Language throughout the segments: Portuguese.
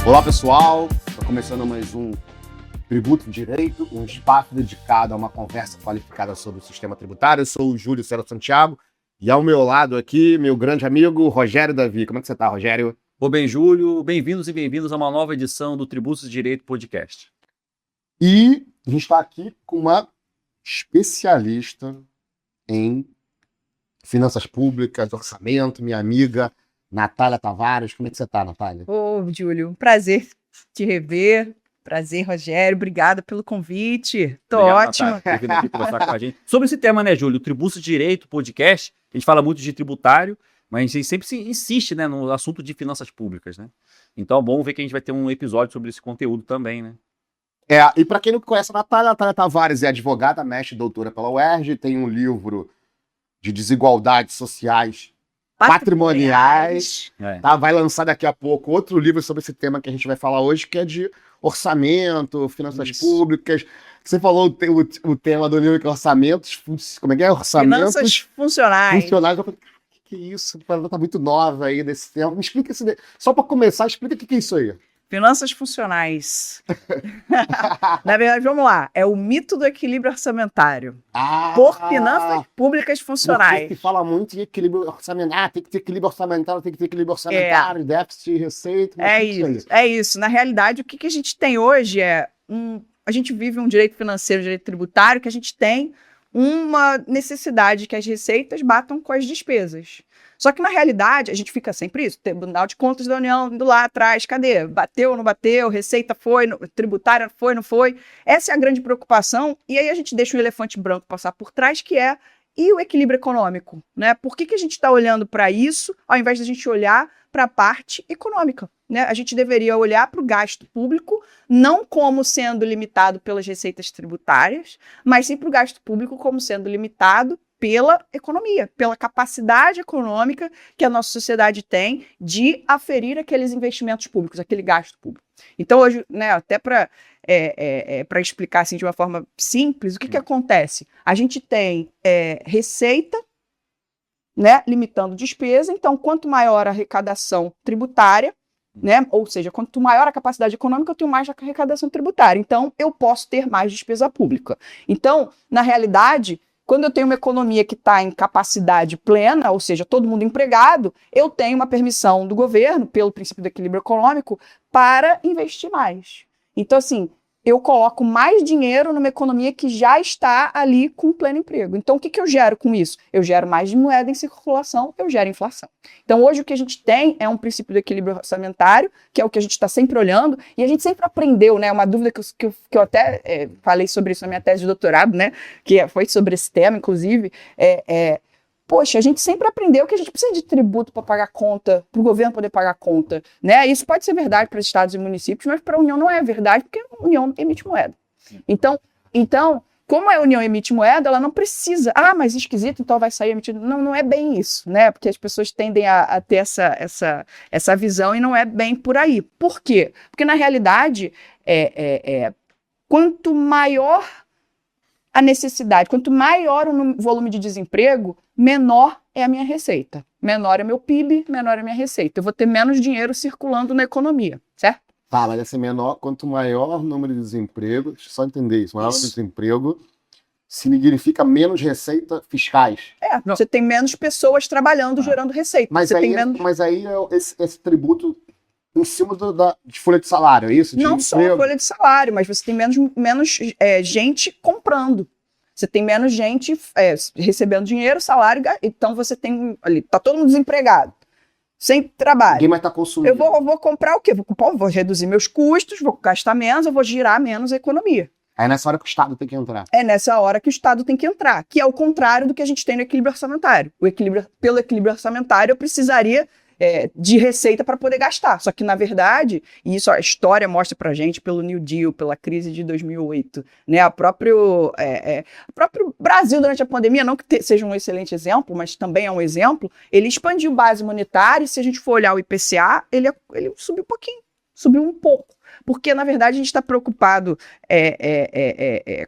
Olá pessoal, está começando mais um Tributo e Direito, um espaço dedicado a uma conversa qualificada sobre o sistema tributário. Eu sou o Júlio César Santiago e ao meu lado aqui, meu grande amigo Rogério Davi. Como é que você está, Rogério? Ô bem, Júlio, bem-vindos e bem-vindos a uma nova edição do Tributos e Direito Podcast. E a gente está aqui com uma especialista em finanças públicas, orçamento, minha amiga Natália Tavares. Como é que você está, Natália? Ô, Júlio, prazer te rever. Prazer, Rogério. Obrigada pelo convite. Obrigado, ótima. Natália, por vir aqui conversar com a gente. Sobre esse tema, né, Júlio? Tributos e Direito Podcast. A gente fala muito de tributário, mas a gente sempre insiste, né, no assunto de finanças públicas, né? Então é bom ver que a gente vai ter um episódio sobre esse conteúdo também, né? E para quem não conhece a Natália Tavares é advogada, mestre e doutora pela UERJ, tem um livro de desigualdades sociais patrimoniais. Tá? Vai lançar daqui a pouco outro livro sobre esse tema que a gente vai falar hoje, que é de orçamento, finanças públicas. Você falou o tema do livro que é orçamentos, como é que é? Orçamentos. Finanças funcionais. Eu falei, que isso? Ela tá muito nova aí desse tema. Me explica isso. Só para começar, explica o que é isso aí. Finanças funcionais. Na verdade, vamos lá. É o mito do equilíbrio orçamentário. Por finanças públicas funcionais. Porque se fala muito de equilíbrio orçamentário. Tem que ter equilíbrio orçamentário, tem que ter equilíbrio orçamentário, déficit, receita. É isso. Na realidade, o que a gente tem hoje a gente vive um direito financeiro, um direito tributário, que a gente tem uma necessidade que as receitas batam com as despesas. Só que, na realidade, a gente fica sempre isso. Tribunal de Contas da União indo lá atrás, cadê? Bateu ou não bateu? Receita foi? Tributária foi, não foi? Essa é a grande preocupação. E aí a gente deixa o elefante branco passar por trás, que é e o equilíbrio econômico, né? Por que a gente está olhando para isso, ao invés de a gente olhar para a parte econômica, né? A gente deveria olhar para o gasto público, não como sendo limitado pelas receitas tributárias, mas sim para o gasto público como sendo limitado pela economia, pela capacidade econômica que a nossa sociedade tem de aferir aqueles investimentos públicos, aquele gasto público. Então, hoje, né, até para explicar assim, de uma forma simples, o que acontece? A gente tem receita, né, limitando despesa, então, quanto maior a arrecadação tributária, né, ou seja, quanto maior a capacidade econômica, eu tenho mais arrecadação tributária. Então, eu posso ter mais despesa pública. Então, na realidade, quando eu tenho uma economia que está em capacidade plena, ou seja, todo mundo empregado, eu tenho uma permissão do governo, pelo princípio do equilíbrio econômico, para investir mais. Então, assim, eu coloco mais dinheiro numa economia que já está ali com pleno emprego. Então, o que eu gero com isso? Eu gero mais de moeda em circulação, eu gero inflação. Então, hoje o que a gente tem é um princípio do equilíbrio orçamentário, que é o que a gente está sempre olhando, e a gente sempre aprendeu, né? Uma dúvida que eu até falei sobre isso na minha tese de doutorado, né? Que foi sobre esse tema, inclusive, poxa, a gente sempre aprendeu que a gente precisa de tributo para pagar conta, para o governo poder pagar conta, né? Isso pode ser verdade para estados e municípios, mas para a União não é verdade, porque a União emite moeda. Então, como a União emite moeda, ela não precisa, mas esquisito, então vai sair emitido. Não é bem isso, né? Porque as pessoas tendem a ter essa visão e não é bem por aí. Por quê? Porque, na realidade, quanto maior a necessidade, quanto maior o volume de desemprego, menor é a minha receita. Menor é meu PIB, menor é a minha receita. Eu vou ter menos dinheiro circulando na economia, certo? Tá, mas esse menor, quanto maior o número de desemprego, deixa eu só entender isso, maior o desemprego significa menos receita fiscais. Você tem menos pessoas trabalhando, gerando receita. Mas aí esse tributo em cima de folha de salário, é isso? Não só a folha de salário, mas você tem menos gente comprando. Você tem menos gente recebendo dinheiro, salário, então você tem ali, tá todo mundo desempregado, sem trabalho. Ninguém mais tá consumindo. Eu vou comprar o quê? Vou reduzir meus custos, vou gastar menos, eu vou girar menos a economia. É nessa hora que o Estado tem que entrar. É nessa hora que o Estado tem que entrar, que é o contrário do que a gente tem no equilíbrio orçamentário. Pelo equilíbrio orçamentário, eu precisaria de receita para poder gastar. Só que, na verdade, e isso a história mostra para a gente pelo New Deal, pela crise de 2008, né? O próprio Brasil, durante a pandemia, não que seja um excelente exemplo, mas também é um exemplo, ele expandiu base monetária e, se a gente for olhar o IPCA, ele subiu um pouquinho, subiu um pouco. porque, na verdade, a gente está preocupado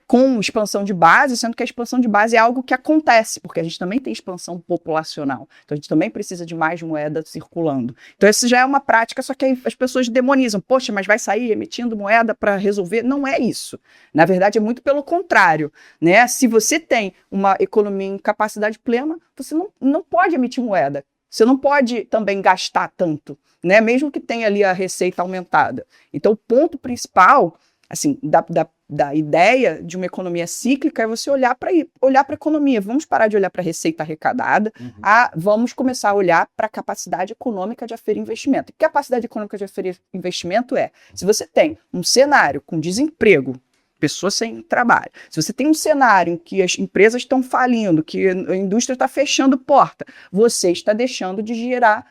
com expansão de base, sendo que a expansão de base é algo que acontece, porque a gente também tem expansão populacional. Então, a gente também precisa de mais moeda circulando. Então, isso já é uma prática, só que aí as pessoas demonizam. Poxa, mas vai sair emitindo moeda para resolver? Não é isso. Na verdade, é muito pelo contrário, né? Se você tem uma economia em capacidade plena, você não pode emitir moeda. Você não pode também gastar tanto, né? Mesmo que tenha ali a receita aumentada. Então, o ponto principal, assim, da ideia de uma economia cíclica é você olhar para a economia. Vamos parar de olhar para a receita arrecadada, vamos começar a olhar para a capacidade econômica de aferir investimento. E capacidade econômica de aferir investimento se você tem um cenário com desemprego, pessoas sem trabalho. Se você tem um cenário em que as empresas estão falindo, que a indústria está fechando porta, você está deixando de girar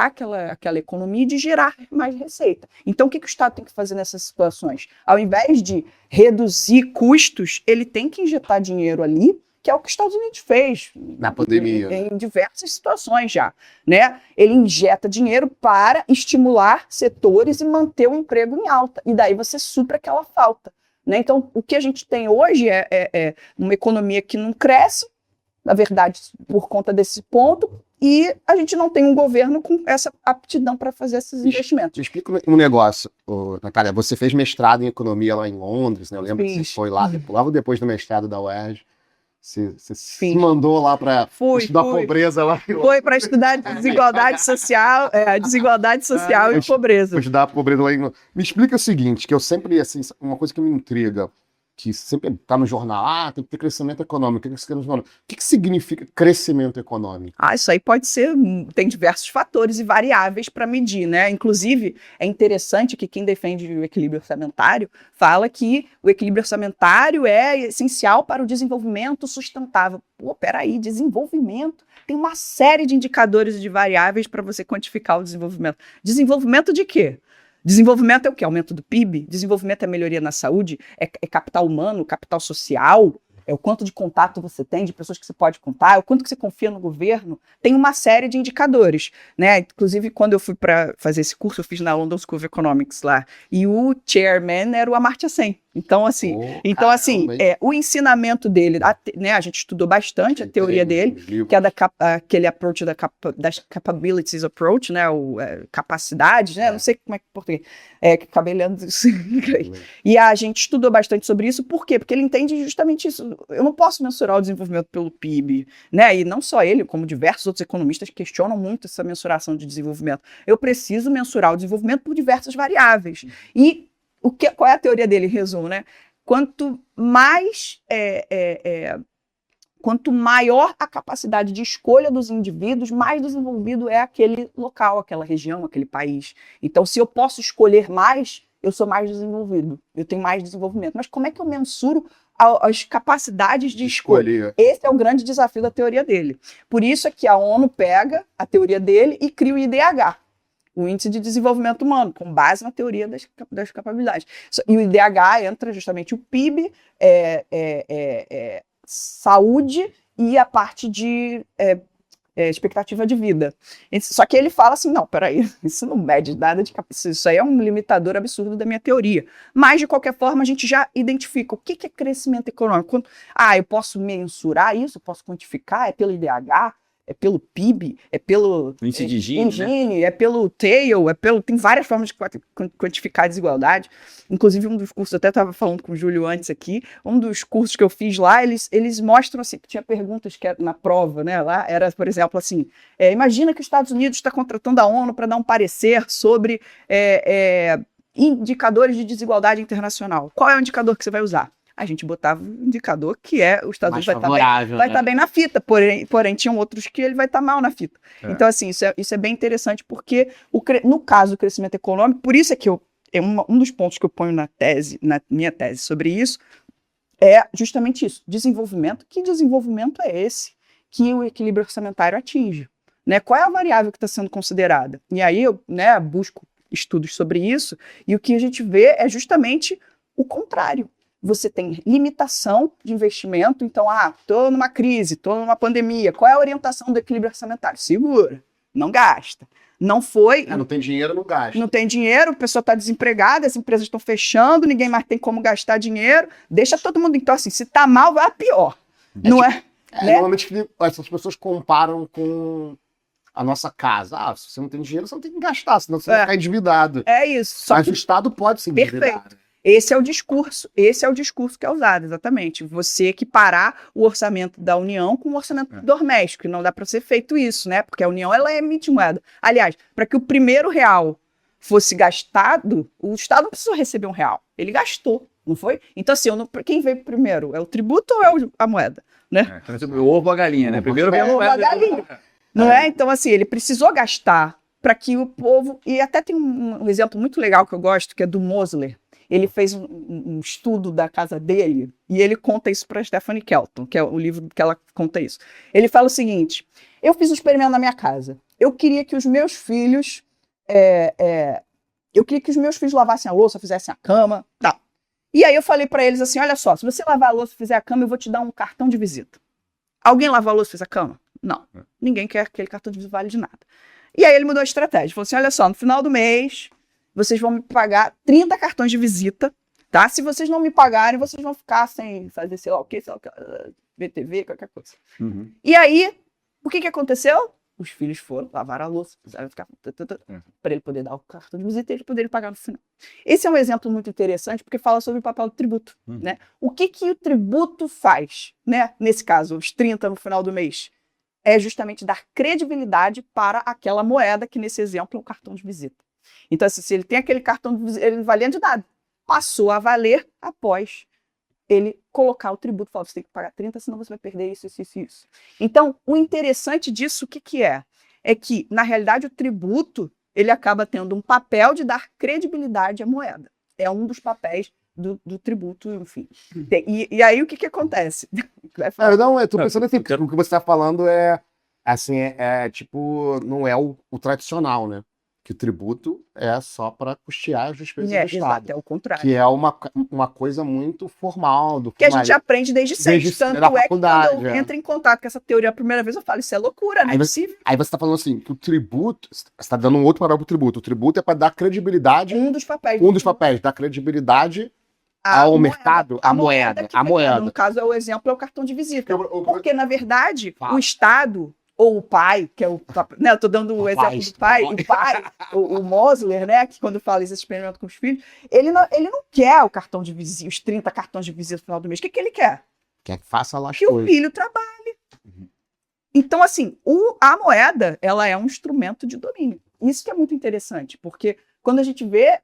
aquela economia e de gerar mais receita. Então, o que o Estado tem que fazer nessas situações? Ao invés de reduzir custos, ele tem que injetar dinheiro ali, que é o que os Estados Unidos fez na pandemia, em diversas situações já, né? Ele injeta dinheiro para estimular setores e manter o emprego em alta. E daí você supra aquela falta. Né? Então, o que a gente tem hoje é uma economia que não cresce, na verdade, por conta desse ponto, e a gente não tem um governo com essa aptidão para fazer esses investimentos. Me explica um negócio, Natália. Você fez mestrado em economia lá em Londres, né? Eu lembro que você foi lá, logo depois do mestrado da UERJ. Você se mandou lá para estudar pobreza lá. Foi para estudar desigualdade social, e pobreza. Estudar a pobreza lá em... Me explica o seguinte, que eu sempre, assim, uma coisa que me intriga, que sempre está no jornal, tem que ter crescimento econômico. O que significa crescimento econômico? Isso aí pode ser, tem diversos fatores e variáveis para medir, né? Inclusive, é interessante que quem defende o equilíbrio orçamentário fala que o equilíbrio orçamentário é essencial para o desenvolvimento sustentável. Pô, peraí, desenvolvimento? Tem uma série de indicadores e de variáveis para você quantificar o desenvolvimento. Desenvolvimento de quê? Desenvolvimento é o quê? Aumento do PIB? Desenvolvimento é melhoria na saúde? É capital humano, capital social? É o quanto de contato você tem, de pessoas que você pode contar? É o quanto que você confia no governo? Tem uma série de indicadores, né? Inclusive, quando eu fui para fazer esse curso, eu fiz na London School of Economics lá. E o chairman era o Amartya Sen. Então, assim, o ensinamento dele, né, a gente estudou bastante a teoria dele, que é aquele approach das capabilities approach, né, capacidades, né, não sei como é que em português, cabelhando e a gente estudou bastante sobre isso, por quê? Porque ele entende justamente isso. Eu não posso mensurar o desenvolvimento pelo PIB, né, e não só ele, como diversos outros economistas questionam muito essa mensuração de desenvolvimento. Eu preciso mensurar o desenvolvimento por diversas variáveis. E qual é a teoria dele, em resumo, né? Quanto maior a capacidade de escolha dos indivíduos, mais desenvolvido é aquele local, aquela região, aquele país. Então, se eu posso escolher mais, eu sou mais desenvolvido, eu tenho mais desenvolvimento. Mas como é que eu mensuro as capacidades de escolha? Esse é o grande desafio da teoria dele. Por isso é que a ONU pega a teoria dele e cria o IDH. O Índice de Desenvolvimento Humano, com base na teoria das capacidades. E o IDH entra justamente o PIB, saúde e a parte de expectativa de vida. Só que ele fala assim, não, peraí, isso não mede nada de capacidade, isso aí é um limitador absurdo da minha teoria. Mas, de qualquer forma, a gente já identifica o que é crescimento econômico. Eu posso mensurar isso, eu posso quantificar, é pelo IDH, é pelo PIB, é pelo índice de Gini, né? É pelo TAIL, tem várias formas de quantificar a desigualdade. Inclusive, um dos cursos, eu até estava falando com o Júlio antes aqui, um dos cursos que eu fiz lá, eles mostram assim, tinha perguntas que na prova, né? Lá era, por exemplo, assim, imagina que os Estados Unidos está contratando a ONU para dar um parecer sobre indicadores de desigualdade internacional. Qual é o indicador que você vai usar? A gente botava um indicador que os Estados Unidos vai estar bem na fita, porém tinham outros que ele vai estar mal na fita. Então, assim, isso é bem interessante, porque no caso do crescimento econômico, por isso é que um dos pontos que eu ponho na minha tese sobre isso, é justamente isso, desenvolvimento. Que desenvolvimento é esse que o equilíbrio orçamentário atinge? Né? Qual é a variável que está sendo considerada? E aí eu busco estudos sobre isso, e o que a gente vê é justamente o contrário. Você tem limitação de investimento, então, estou numa crise, estou numa pandemia, qual é a orientação do equilíbrio orçamentário? Segura, Não gasta. Não foi... Não tem dinheiro, não gasta. Não tem dinheiro, a pessoa está desempregada, as empresas estão fechando, ninguém mais tem como gastar dinheiro. Deixa todo mundo... Então, assim, se tá mal, vai a pior. Não é? Né? Normalmente, essas pessoas comparam com a nossa casa. Se você não tem dinheiro, você não tem que gastar, senão você vai ficar endividado. É isso. Só Mas que... o Estado pode se endividar. Perfeito. Esse é o discurso que é usado, exatamente. Você equiparar o orçamento da União com o orçamento doméstico, e não dá para ser feito isso, né? Porque a União, ela emite moeda. Aliás, para que o primeiro real fosse gastado, o Estado não precisou receber um real. Ele gastou, não foi? Então, assim, quem veio primeiro? É o tributo ou é a moeda? Né? O ovo ou a galinha, né? Primeiro veio a moeda. A galinha. Não é? Então, assim, ele precisou gastar para que o povo... E até tem um exemplo muito legal que eu gosto, que é do Mosler. Ele fez um estudo da casa dele e ele conta isso para Stephanie Kelton, que é o livro que ela conta isso. Ele fala o seguinte: eu fiz um experimento na minha casa. Eu queria que os meus filhos lavassem a louça, fizessem a cama, tal. E aí eu falei para eles assim: olha só, se você lavar a louça e fizer a cama, eu vou te dar um cartão de visita. Alguém lavou a louça e fez a cama? Não. Ninguém quer aquele cartão de visita, vale de nada. E aí ele mudou a estratégia. Falou assim: olha só, no final do mês vocês vão me pagar 30 cartões de visita, tá? Se vocês não me pagarem, vocês vão ficar sem fazer sei lá o quê, VTV, qualquer coisa. Uhum. E aí, o que aconteceu? Os filhos foram, lavaram a louça, fizeram ficar para ele poder dar o cartão de visita e ele poder pagar no final. Esse é um exemplo muito interessante porque fala sobre o papel do tributo, né? O que o tributo faz, né? Nesse caso, os 30 no final do mês, é justamente dar credibilidade para aquela moeda que nesse exemplo é o cartão de visita. Então, assim, se ele tem aquele cartão de visita, ele não valia de nada. Passou a valer após ele colocar o tributo. Falou, você tem que pagar 30, senão você vai perder isso. Então, o interessante disso, o que é? É que, na realidade, o tributo, ele acaba tendo um papel de dar credibilidade à moeda. É um dos papéis do tributo, enfim. E aí, o que acontece? Eu tô pensando assim, porque o que você está falando tipo, não é o tradicional, né? Que o tributo é só para custear as despesas do Estado. Exato, é o contrário. Que é uma coisa muito formal. Que a gente aprende desde sempre. Tanto é que quando eu entro em contato com essa teoria a primeira vez, eu falo, isso é loucura, não é possível. Aí você está falando assim, que o tributo, você está dando um outro parágrafo pro tributo. O tributo é para dar credibilidade. Um dos papéis. Dar credibilidade ao mercado, à moeda. No caso, o exemplo é o cartão de visita. Porque, na verdade, o Estado... ou o pai, que é o... Né, eu tô dando o exemplo do pai. O Mosler, né, que quando fala esse experimento com os filhos, ele não quer o cartão de visita, os 30 cartões de visita no final do mês. O que ele quer? Quer que faça lá as coisas. Que o filho trabalhe. Então, assim, a moeda, ela é um instrumento de domínio. Isso que é muito interessante, porque quando a gente vê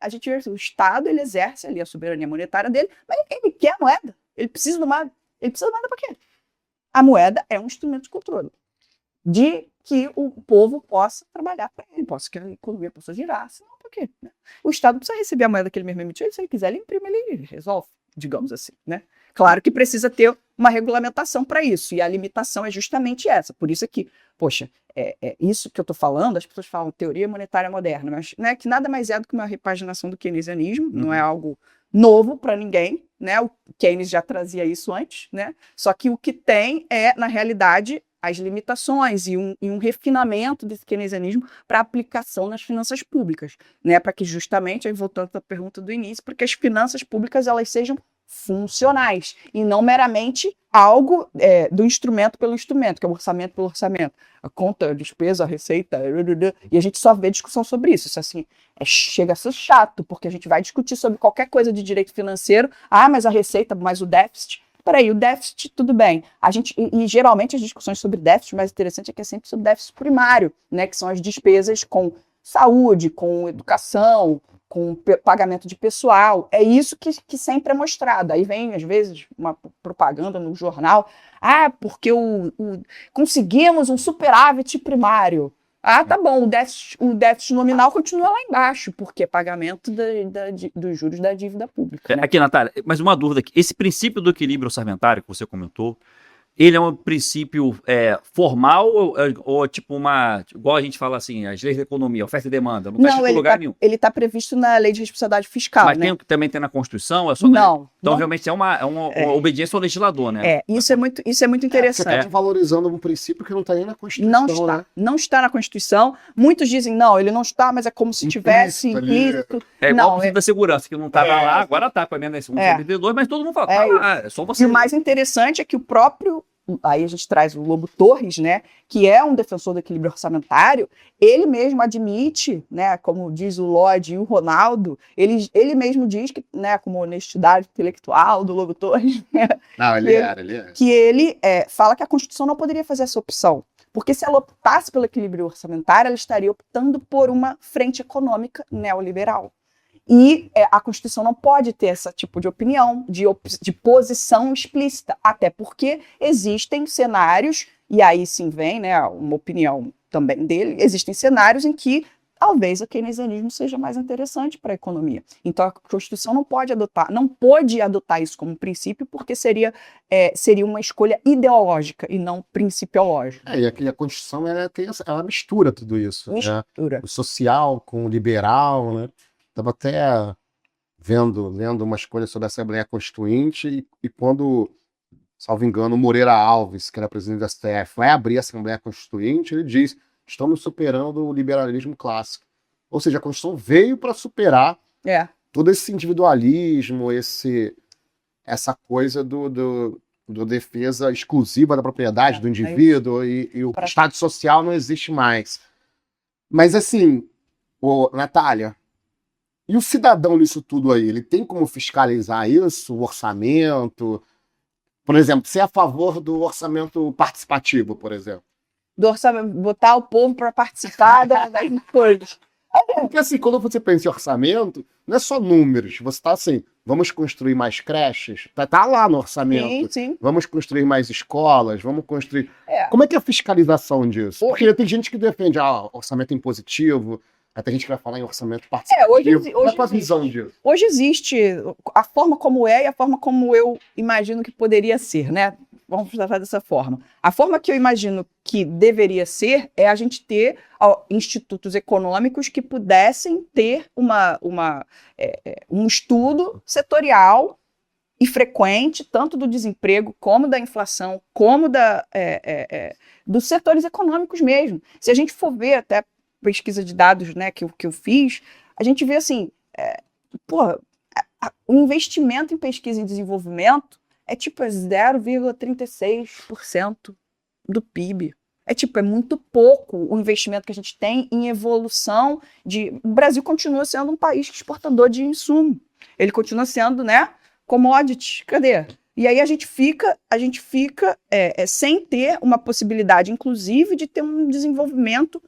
o Estado, ele exerce ali a soberania monetária dele, mas ele quer a moeda. Ele precisa da moeda para quê? A moeda é um instrumento de controle. De que o povo possa trabalhar para ele, que a economia possa girar, senão por quê? Né? O Estado precisa receber a moeda que ele mesmo emitiu, e se ele quiser, ele imprime, ele resolve, digamos assim, né? Claro que precisa ter uma regulamentação para isso, e a limitação é justamente essa, por isso é que, poxa, isso que eu estou falando, as pessoas falam teoria monetária moderna, mas né, que nada mais é do que uma repaginação do keynesianismo, não é algo novo para ninguém, né? O Keynes já trazia isso antes, né? Só que o que tem é, na realidade, as limitações e um refinamento desse keynesianismo para aplicação nas finanças públicas, né? Para que justamente, aí voltando à pergunta do início, para que as finanças públicas elas sejam funcionais e não meramente algo do instrumento pelo instrumento, que é o orçamento pelo orçamento, a conta, a despesa, a receita, e a gente só vê discussão sobre isso. Isso assim, chega a ser chato, porque a gente vai discutir sobre qualquer coisa de direito financeiro, mas a receita, mas o déficit. Peraí, o déficit, tudo bem. E geralmente as discussões sobre déficit, o mais interessante é que é sempre sobre déficit primário, né? Que são as despesas com saúde, com educação, com pagamento de pessoal. É isso que sempre é mostrado. Aí vem, às vezes, uma propaganda no jornal. Porque conseguimos um superávit primário. Tá bom, o déficit nominal continua lá embaixo, porque é pagamento dos juros da dívida pública. Né? Aqui, Natália, mais uma dúvida aqui. Esse princípio do equilíbrio orçamentário que você comentou, ele é um princípio formal ou tipo igual a gente fala assim, as leis da economia, oferta e demanda, não está escrito em lugar nenhum. Ele está previsto na lei de responsabilidade fiscal, mas né? também tem na Constituição? Não. Então realmente é uma obediência ao legislador, né? Isso é muito interessante. Você está valorizando um princípio que não está nem na Constituição, Não está na Constituição. Muitos dizem, não, ele não está, mas é como se tivesse implícito. É igual o princípio da segurança, que não estava lá, agora está com a emenda 172, mas todo mundo fala, é só você. E o mais interessante é que o próprio, aí a gente traz o Lobo Torres, né, que é um defensor do equilíbrio orçamentário, ele mesmo admite, né, como diz o Lodge e o Ronaldo, ele mesmo diz que, né, como honestidade intelectual do Lobo Torres, não, ele era. Que ele fala que a Constituição não poderia fazer essa opção, porque se ela optasse pelo equilíbrio orçamentário, ela estaria optando por uma frente econômica neoliberal. E a Constituição não pode ter esse tipo de opinião, de posição explícita, até porque existem cenários, e aí sim vem, né, uma opinião também dele, existem cenários em que talvez o keynesianismo seja mais interessante para a economia. Então a Constituição não pôde adotar isso como princípio, porque seria uma escolha ideológica e não principiológica. E a Constituição ela mistura tudo isso. Mistura. O social com o liberal, né? Estava até lendo umas coisas sobre a Assembleia Constituinte e quando, salvo engano, o Moreira Alves, que era presidente da STF, vai abrir a Assembleia Constituinte, ele diz: estamos superando o liberalismo clássico. Ou seja, a Constituição veio para superar todo esse individualismo, essa coisa do defesa exclusiva da propriedade do indivíduo e o Estado social não existe mais. Mas assim, Natália, e o cidadão nisso tudo aí? Ele tem como fiscalizar isso, o orçamento? Por exemplo, você é a favor do orçamento participativo, por exemplo? Do orçamento, botar o povo para participar das coisas. Porque assim, quando você pensa em orçamento, não é só números. Você está assim, vamos construir mais creches? Tá lá no orçamento. Sim. Vamos construir mais escolas, vamos construir... Como é que é a fiscalização disso? Porque tem gente que defende orçamento impositivo, aí tem gente que vai falar em orçamento participativo. Hoje qual é a visão disso? Hoje existe a forma como é e a forma como eu imagino que poderia ser, né? Vamos tratar dessa forma. A forma que eu imagino que deveria ser é a gente ter institutos econômicos que pudessem ter um estudo setorial e frequente, tanto do desemprego, como da inflação, como dos setores econômicos mesmo. Se a gente for ver até pesquisa de dados, né, que eu fiz, a gente vê assim, o investimento em pesquisa e desenvolvimento é tipo 0,36% do PIB. É muito pouco o investimento que a gente tem em evolução o Brasil continua sendo um país exportador de insumo. Ele continua sendo, né, commodity. Cadê? E aí a gente fica sem ter uma possibilidade, inclusive, de ter um desenvolvimento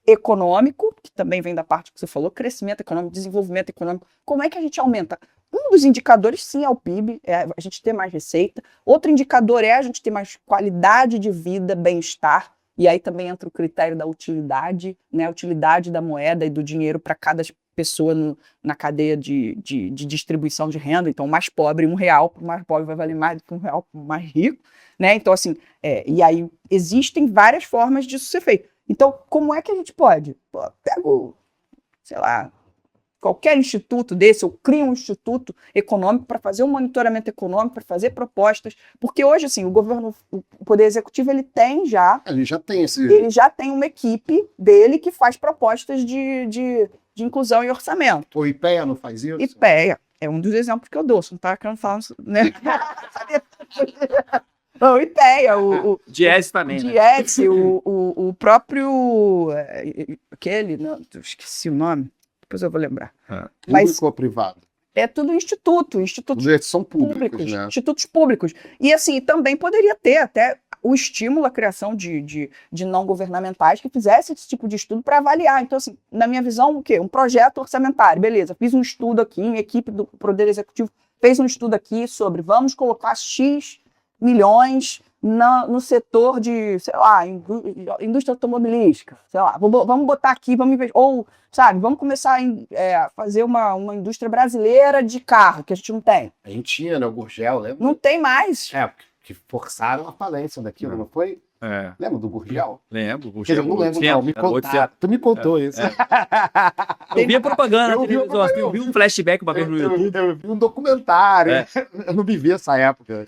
econômico, que também vem da parte que você falou, crescimento econômico, desenvolvimento econômico. Como é que a gente aumenta? Um dos indicadores, sim, é o PIB, a gente ter mais receita. Outro indicador é a gente ter mais qualidade de vida, bem-estar. E aí também entra o critério da utilidade, né? A utilidade da moeda e do dinheiro para cada pessoa na cadeia de distribuição de renda. Então, o mais pobre, R$1 para o mais pobre vai valer mais do que R$1 para o mais rico, né? Então, assim, e aí existem várias formas disso ser feito. Então, como é que a gente pode? Pego, sei lá, qualquer instituto desse, ou cria um instituto econômico para fazer um monitoramento econômico, para fazer propostas, porque hoje, assim, o Poder Executivo, ele já tem uma equipe dele que faz propostas de inclusão e orçamento. O IPEA não faz isso? IPEA é um dos exemplos que eu dou, você não está querendo falar, né? O IPEA, o Diese também, Diese, o próprio, aquele, não, esqueci o nome, depois eu vou lembrar. Público ou privado? É tudo institutos são públicos, né? Institutos públicos. E assim, também poderia ter até o estímulo à criação de não governamentais que fizessem esse tipo de estudo para avaliar. Então, assim, na minha visão, o quê? Um projeto orçamentário, beleza, fiz um estudo aqui, minha equipe do Poder Executivo fez um estudo aqui sobre vamos colocar X milhões no setor de, sei lá, indústria automobilística, sei lá, vamos botar aqui, ou, sabe, vamos começar a fazer uma indústria brasileira de carro, que a gente não tem. A gente tinha, né, o Gurgel, lembra? Não tem mais. que forçaram a falência daquilo, não foi? É. Lembra do Gurgel? Lembro. Quer dizer, eu não lembro, não. Me contaram. Tu me contou isso. Eu vi a propaganda na Eu vi a televisão, propaganda. eu vi um flashback uma vez no YouTube. Eu vi um documentário. Eu não vivi essa época.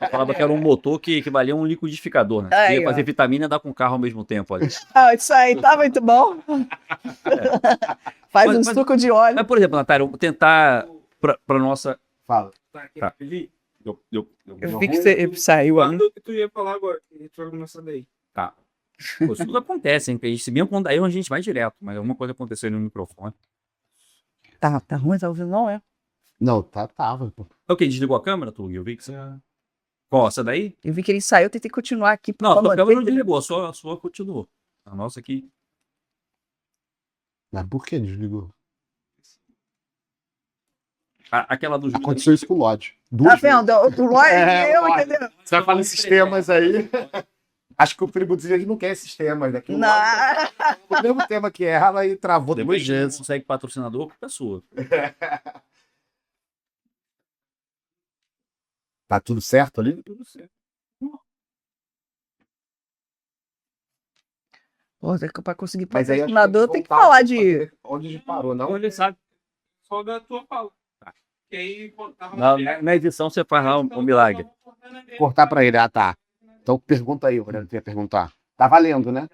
Falava que era um motor que valia um liquidificador, né? Aí, Ia fazer ó. vitamina e dar com o carro ao mesmo tempo. Olha. Isso aí tá muito bom. Faz Mas- suco de óleo. Mas, por exemplo, Natália, eu vou tentar pra nossa... Fala. Tá. Eu vi que você saiu aí. Quando que tu ia falar agora? Que a gente vai começar daí. Tá. Pô, isso tudo acontece, hein? Se mesmo quando aí a gente vai direto, mas alguma coisa aconteceu ali no microfone. Tá ruim, tá ouvindo não, é? Não, tava. Pô. Ok, desligou a câmera, tu? Eu vi que você... Qual, essa daí? Eu vi que ele saiu, eu tentei continuar aqui. Não, a pra tua manter- câmera não desligou, a sua continuou. A nossa aqui... Mas por que desligou? Aquela do... Aconteceu isso com o Lodge. Tá Duas vezes. vendo? O Lóis É, e eu, Lodge. entendeu? Você vai falar em sistemas aí. Acho que o tributo ele não quer sistemas, né? Que o Não. Lodge, o mesmo tema que ela e travou Depois duas de vezes. consegue patrocinador, culpa é sua. Tá tudo certo ali? Tudo certo. Pô, pra conseguir Mas aí acho patrocinador, que tem que voltar falar pra de... saber onde a gente parou, não? Então ele sabe. Só da tua fala. Que aí tava Na edição você faz lá o milagre. Cortar pra ele, tá. Então pergunta aí, Aurélio, tu ia perguntar. Tá valendo, né?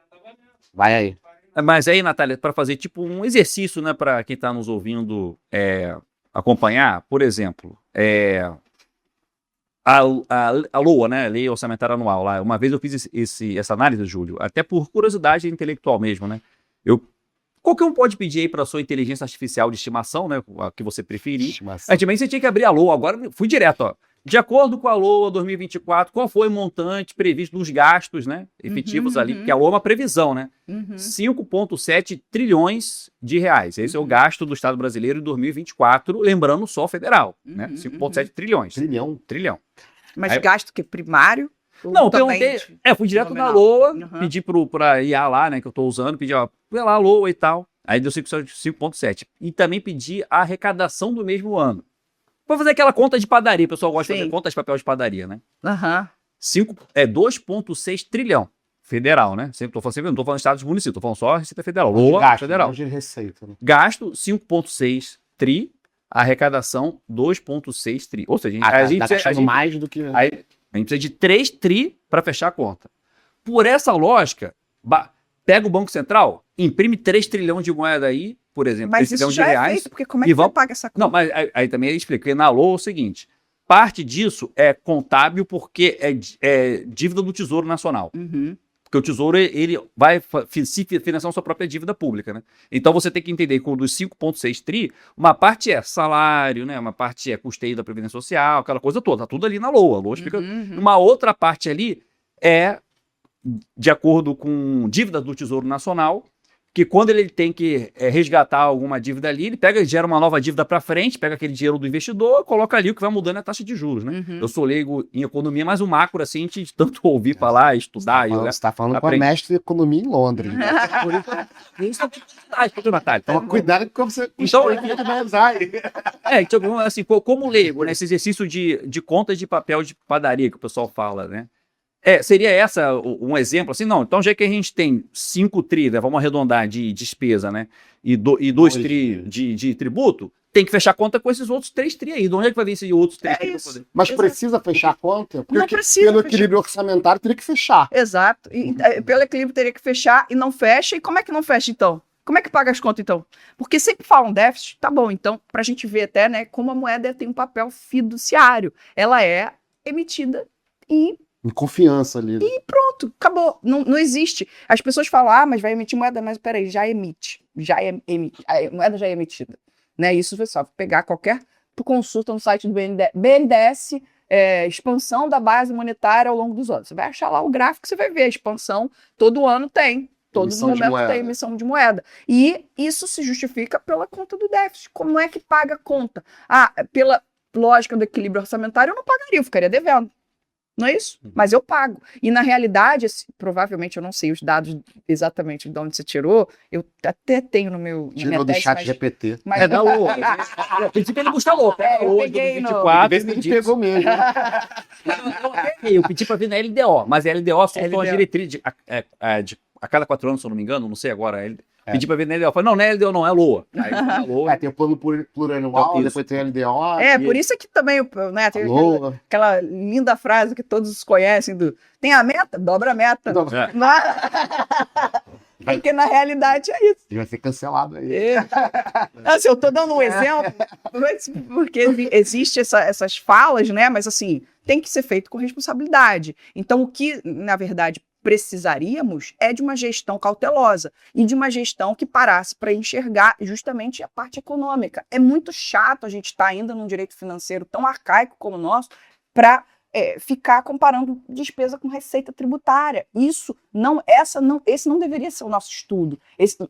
Vai aí. Mas aí, Natália, para fazer tipo um exercício, né, para quem está nos ouvindo acompanhar, por exemplo, a LOA, né, Lei Orçamentária Anual, lá, uma vez eu fiz essa análise, Júlio, até por curiosidade intelectual mesmo, né? Qualquer um pode pedir aí para sua inteligência artificial de estimação, né, a que você preferir. Estimação. Antigamente você tinha que abrir a LOA, agora fui direto, ó. De acordo com a LOA 2024, qual foi o montante previsto dos gastos, né, efetivos ali? Porque a LOA é uma previsão, né? 5,7 trilhões de reais. Esse é o gasto do Estado brasileiro em 2024, lembrando só federal, né? 5,7 trilhões. Trilhão. Mas Aí- gasto que primário? Ou Não, eu também perguntei. Fui direto na nominal? LOA, Uhum. pedi pra IA lá, né, que eu tô usando, pedi, ó, vê lá a LOA e tal. Aí deu 5,7. E também pedi a arrecadação do mesmo ano. Vou fazer aquela conta de padaria, o pessoal gosta de Sim. fazer conta de papel de padaria, né? Aham. 2,6 trilhão federal, né? Sempre não tô falando estados e municípios, tô falando só Receita Federal. De LOA gasto, federal. não de receita. Né? Gasto 5,6 tri, arrecadação 2,6 tri. Ou seja, Tá gastando mais do que... a gente precisa de 3 tri para fechar a conta. Por essa lógica, pega o Banco Central, imprime 3 trilhões de moeda aí, por exemplo, 3 Mas trilhões isso de já é reais. feito, porque como é e que vão- você paga essa conta? Não, mas aí também eu explico, porque na LOA é o seguinte, parte disso é contábil porque é dívida do Tesouro Nacional. Uhum. Porque o Tesouro, ele vai se financiar a sua própria dívida pública, né? Então você tem que entender que dos 5,6 tri, uma parte é salário, né? Uma parte é custeio da Previdência Social, aquela coisa toda, tá tudo ali na LOA. A LOA explica. Uhum. Uma outra parte ali é de acordo com dívida do Tesouro Nacional, que quando ele tem que resgatar alguma dívida ali, ele gera uma nova dívida para frente, pega aquele dinheiro do investidor, coloca ali o que vai mudando é a taxa de juros, né? Uhum. Eu sou leigo em economia, mas o macro, assim, a gente de tanto ouvir falar, estudar e olhar. Você tá falando com a Aprende. mestre de economia em Londres. Né? Por isso é Natália. Então, cuidado com você... Então- Então, assim, como leigo, né, esse exercício de contas de papel de padaria que o pessoal fala, né? Seria essa um exemplo, assim, não, então já que a gente tem 5 tri, né, vamos arredondar de despesa, né, e 2 tri de tributo, tem que fechar a conta com esses outros 3 tri aí, de onde é que vai vir esses outros 3 tri pra isso. fazer? mas Exato. precisa fechar a conta? Porque Não precisa pelo fechar. equilíbrio orçamentário teria que fechar. Exato. E, pelo equilíbrio teria que fechar e não fecha. E como é que não fecha, então? Como é que paga as contas, então? Porque sempre falam déficit, tá bom, então, pra gente ver até, né, como a moeda tem um papel fiduciário. Ela é emitida e Em confiança ali. pronto, acabou. Não existe. As pessoas falam, mas vai emitir moeda, mas peraí, já emite. A moeda já é emitida. Né? Isso foi só pegar qualquer consulta no site do BNDES, expansão da base monetária ao longo dos anos. Você vai achar lá o gráfico, você vai ver a expansão, todo ano tem. Todos os Emissão de momentos moeda. tem emissão de moeda. E isso se justifica pela conta do déficit. Como é que paga a conta? Pela lógica do equilíbrio orçamentário, eu não pagaria, eu ficaria devendo. Não é isso? Mas eu pago. E, na realidade, provavelmente, eu não sei os dados exatamente de onde você tirou, eu até tenho no meu... Tirou do chat GPT. Mas da Lua. O princípio ele busca louco. eu peguei no... 24, Às vezes ele pegou mesmo. Eu pedi para ver na LDO, mas a LDO soltou LDO. uma diretriz a cada 4 anos, se eu não me engano, não sei agora. Pedi para ver na LDO. Falei, não é LDO, não, é LOA. Aí, LOA. Tem o plano plurianual, Então, depois tem a LDO. Por isso é que também, né, tem Lua. aquela linda frase que todos conhecem tem a meta, dobra a meta. É. Porque na realidade é isso. Vai ser cancelado aí. Assim, eu tô dando um exemplo, porque existe essas falas, né? Mas assim, tem que ser feito com responsabilidade. Então, o que, na verdade, precisaríamos é de uma gestão cautelosa e de uma gestão que parasse para enxergar justamente a parte econômica. É muito chato a gente estar ainda num direito financeiro tão arcaico como o nosso para ficar comparando despesa com receita tributária. Esse não deveria ser o nosso estudo.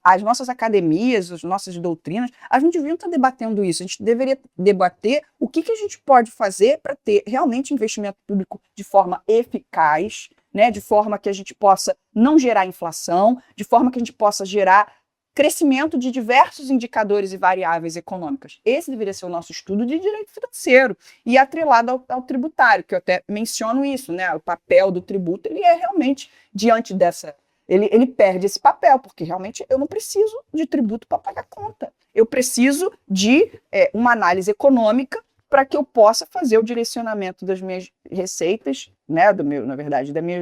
As nossas academias, as nossas doutrinas, a gente devia estar debatendo isso. A gente deveria debater o que a gente pode fazer para ter realmente investimento público de forma eficaz, né, de forma que a gente possa não gerar inflação, de forma que a gente possa gerar crescimento de diversos indicadores e variáveis econômicas. Esse deveria ser o nosso estudo de direito financeiro e atrelado ao tributário, que eu até menciono isso, né? O papel do tributo, ele é realmente, diante dessa... Ele perde esse papel, porque realmente eu não preciso de tributo para pagar conta. Eu preciso de uma análise econômica para que eu possa fazer o direcionamento das minhas receitas, né? Do meu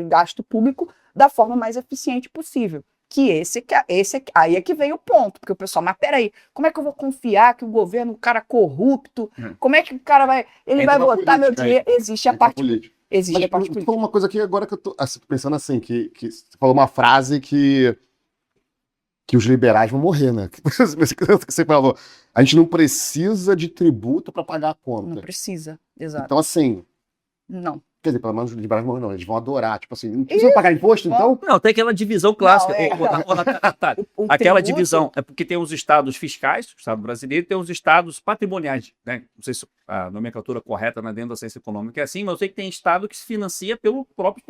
gasto público, da forma mais eficiente possível. Aí é que vem o ponto, porque o pessoal, mas peraí, como é que eu vou confiar que o governo, o cara corrupto, como é que o cara vai botar meu dinheiro? Existe a parte política. Existe a parte política. Tu falou uma coisa aqui agora que eu tô pensando assim, que você falou uma frase que os liberais vão morrer, né? Você falou, a gente não precisa de tributo para pagar a conta. Não precisa, exato. Então assim... Não. Quer dizer, pelo menos os liberais não, eles vão adorar. Tipo assim, não precisa pagar imposto, então? Não, tem aquela divisão clássica. O Aquela tributo... divisão é porque tem os estados fiscais, o estado brasileiro, e tem os estados patrimoniais, né? Não sei se a nomenclatura correta dentro da ciência econômica é assim, mas eu sei que tem estado que se financia pelo próprio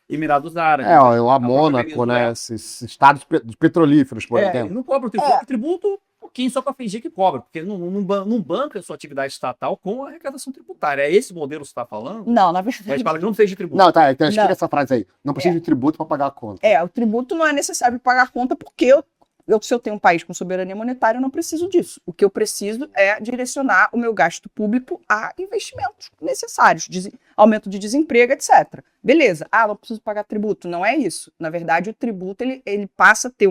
Emirados Árabes. A Mônaco, né? Esses estados petrolíferos, por exemplo. Não cobra tributo um pouquinho só para fingir que cobra, porque não banca a sua atividade estatal com a arrecadação tributária. É esse modelo que você está falando? Não, na verdade... A gente fala que não precisa de tributo. Não, tá, então explica essa frase aí. Não precisa de tributo para pagar a conta. O tributo não é necessário pagar a conta porque se eu tenho um país com soberania monetária, eu não preciso disso. O que eu preciso é direcionar o meu gasto público a investimentos necessários, aumento de desemprego, etc. Beleza. Não preciso pagar tributo. Não é isso. Na verdade, o tributo ele passa a ter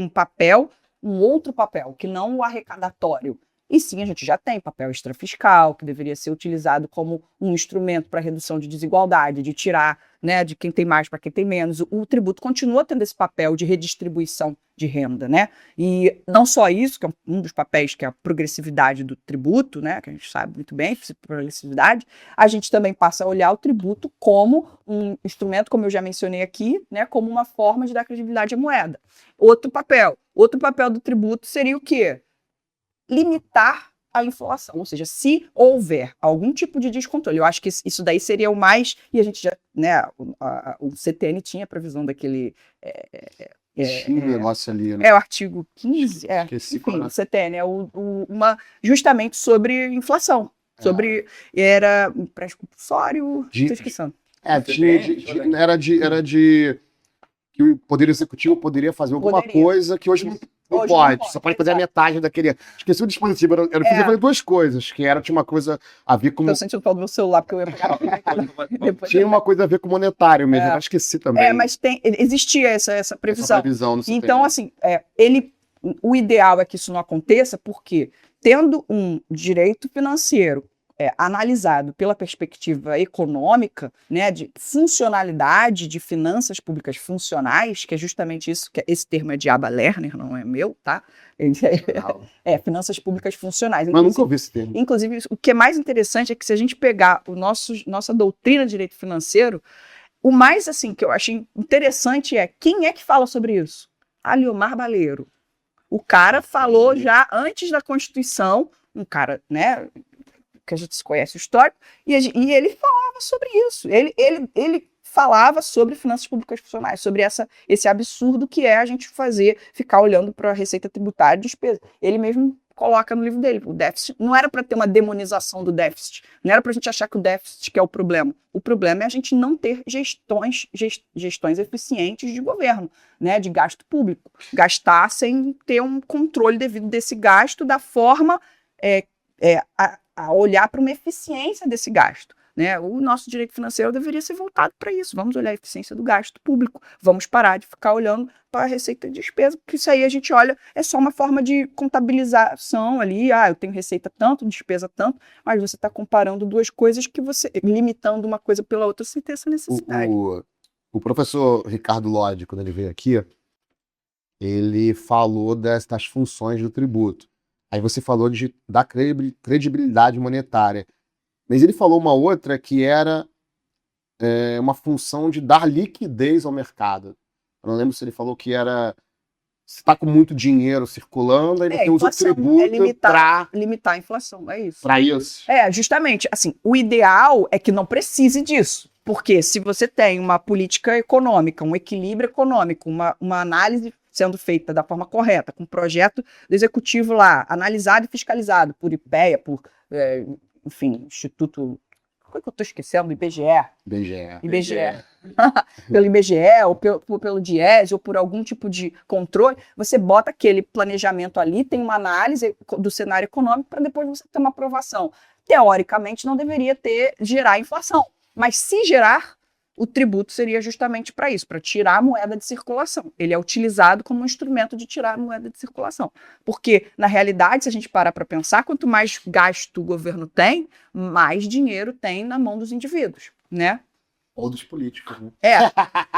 um outro papel, que não o arrecadatório. E sim, a gente já tem papel extrafiscal, que deveria ser utilizado como um instrumento para redução de desigualdade, de tirar, né, de quem tem mais para quem tem menos. O tributo continua tendo esse papel de redistribuição de renda, né? E não só isso, que é um dos papéis, que é a progressividade do tributo, né, que a gente sabe muito bem, progressividade, a gente também passa a olhar o tributo como um instrumento, como eu já mencionei aqui, né, como uma forma de dar credibilidade à moeda. Outro papel do tributo seria o quê? Limitar a inflação, ou seja, se houver algum tipo de descontrole, eu acho que isso daí seria o mais, e a gente já, né, o CTN tinha a previsão daquele... Tinha um negócio ali, né? o artigo 15, enfim, o CTN é justamente sobre inflação, era empréstimo compulsório, estou esquecendo. Era de que o Poder Executivo poderia fazer alguma coisa que hoje não pode. Só pode fazer a metade daquele... Esqueci o dispositivo. Eu fiz fazer duas coisas, que tinha uma coisa a ver com... Estou sentindo falta do meu celular, porque eu ia pegar... Tinha uma coisa a ver com monetário mesmo, eu esqueci também. Mas existia essa previsão. Então, assim, o ideal é que isso não aconteça, porque tendo um direito financeiro analisado pela perspectiva econômica, né, de funcionalidade de finanças públicas funcionais, que é justamente isso, esse termo é de Abba Lerner, não é meu, tá? Finanças públicas funcionais. Mas nunca ouvi esse termo. Inclusive, o que é mais interessante é que se a gente pegar nossa doutrina de direito financeiro, o mais, assim, que eu achei interessante quem é que fala sobre isso? Aliomar Baleiro. O cara falou já antes da Constituição, um cara, né, que a gente conhece o histórico, e ele falava sobre isso. Ele falava sobre finanças públicas funcionais, sobre esse absurdo que é a gente ficar olhando para a receita tributária e despesa. Ele mesmo coloca no livro dele, o déficit não era para ter uma demonização do déficit, não era para a gente achar que o déficit que é o problema é a gente não ter gestões eficientes de governo, né, de gasto público, gastar sem ter um controle devido desse gasto, da forma a olhar para uma eficiência desse gasto. Né? O nosso direito financeiro deveria ser voltado para isso. Vamos olhar a eficiência do gasto público. Vamos parar de ficar olhando para a receita e despesa, porque isso aí a gente olha, é só uma forma de contabilização ali. Eu tenho receita tanto, despesa tanto, mas você está comparando duas coisas que você, limitando uma coisa pela outra, sem ter essa necessidade. O professor Ricardo Lodge, quando ele veio aqui, ele falou das funções do tributo. Aí você falou da credibilidade monetária. Mas ele falou uma outra que era uma função de dar liquidez ao mercado. Eu não lembro se ele falou que era... Se está com muito dinheiro circulando, aí você usa o tributo para... Limitar a inflação, é isso. Para isso. Justamente. Assim, o ideal é que não precise disso. Porque se você tem uma política econômica, um equilíbrio econômico, uma análise sendo feita da forma correta, com um projeto do executivo lá, analisado e fiscalizado por IPEA, por... enfim, Instituto... Qual é que eu estou esquecendo? IBGE. Pelo IBGE, ou pelo DIEESE, ou por algum tipo de controle, você bota aquele planejamento ali, tem uma análise do cenário econômico para depois você ter uma aprovação. Teoricamente, não deveria gerar inflação. Mas se gerar, o tributo seria justamente para isso, para tirar a moeda de circulação. Ele é utilizado como um instrumento de tirar a moeda de circulação. Porque, na realidade, se a gente parar para pensar, quanto mais gasto o governo tem, mais dinheiro tem na mão dos indivíduos, né? Ou dos políticos, né?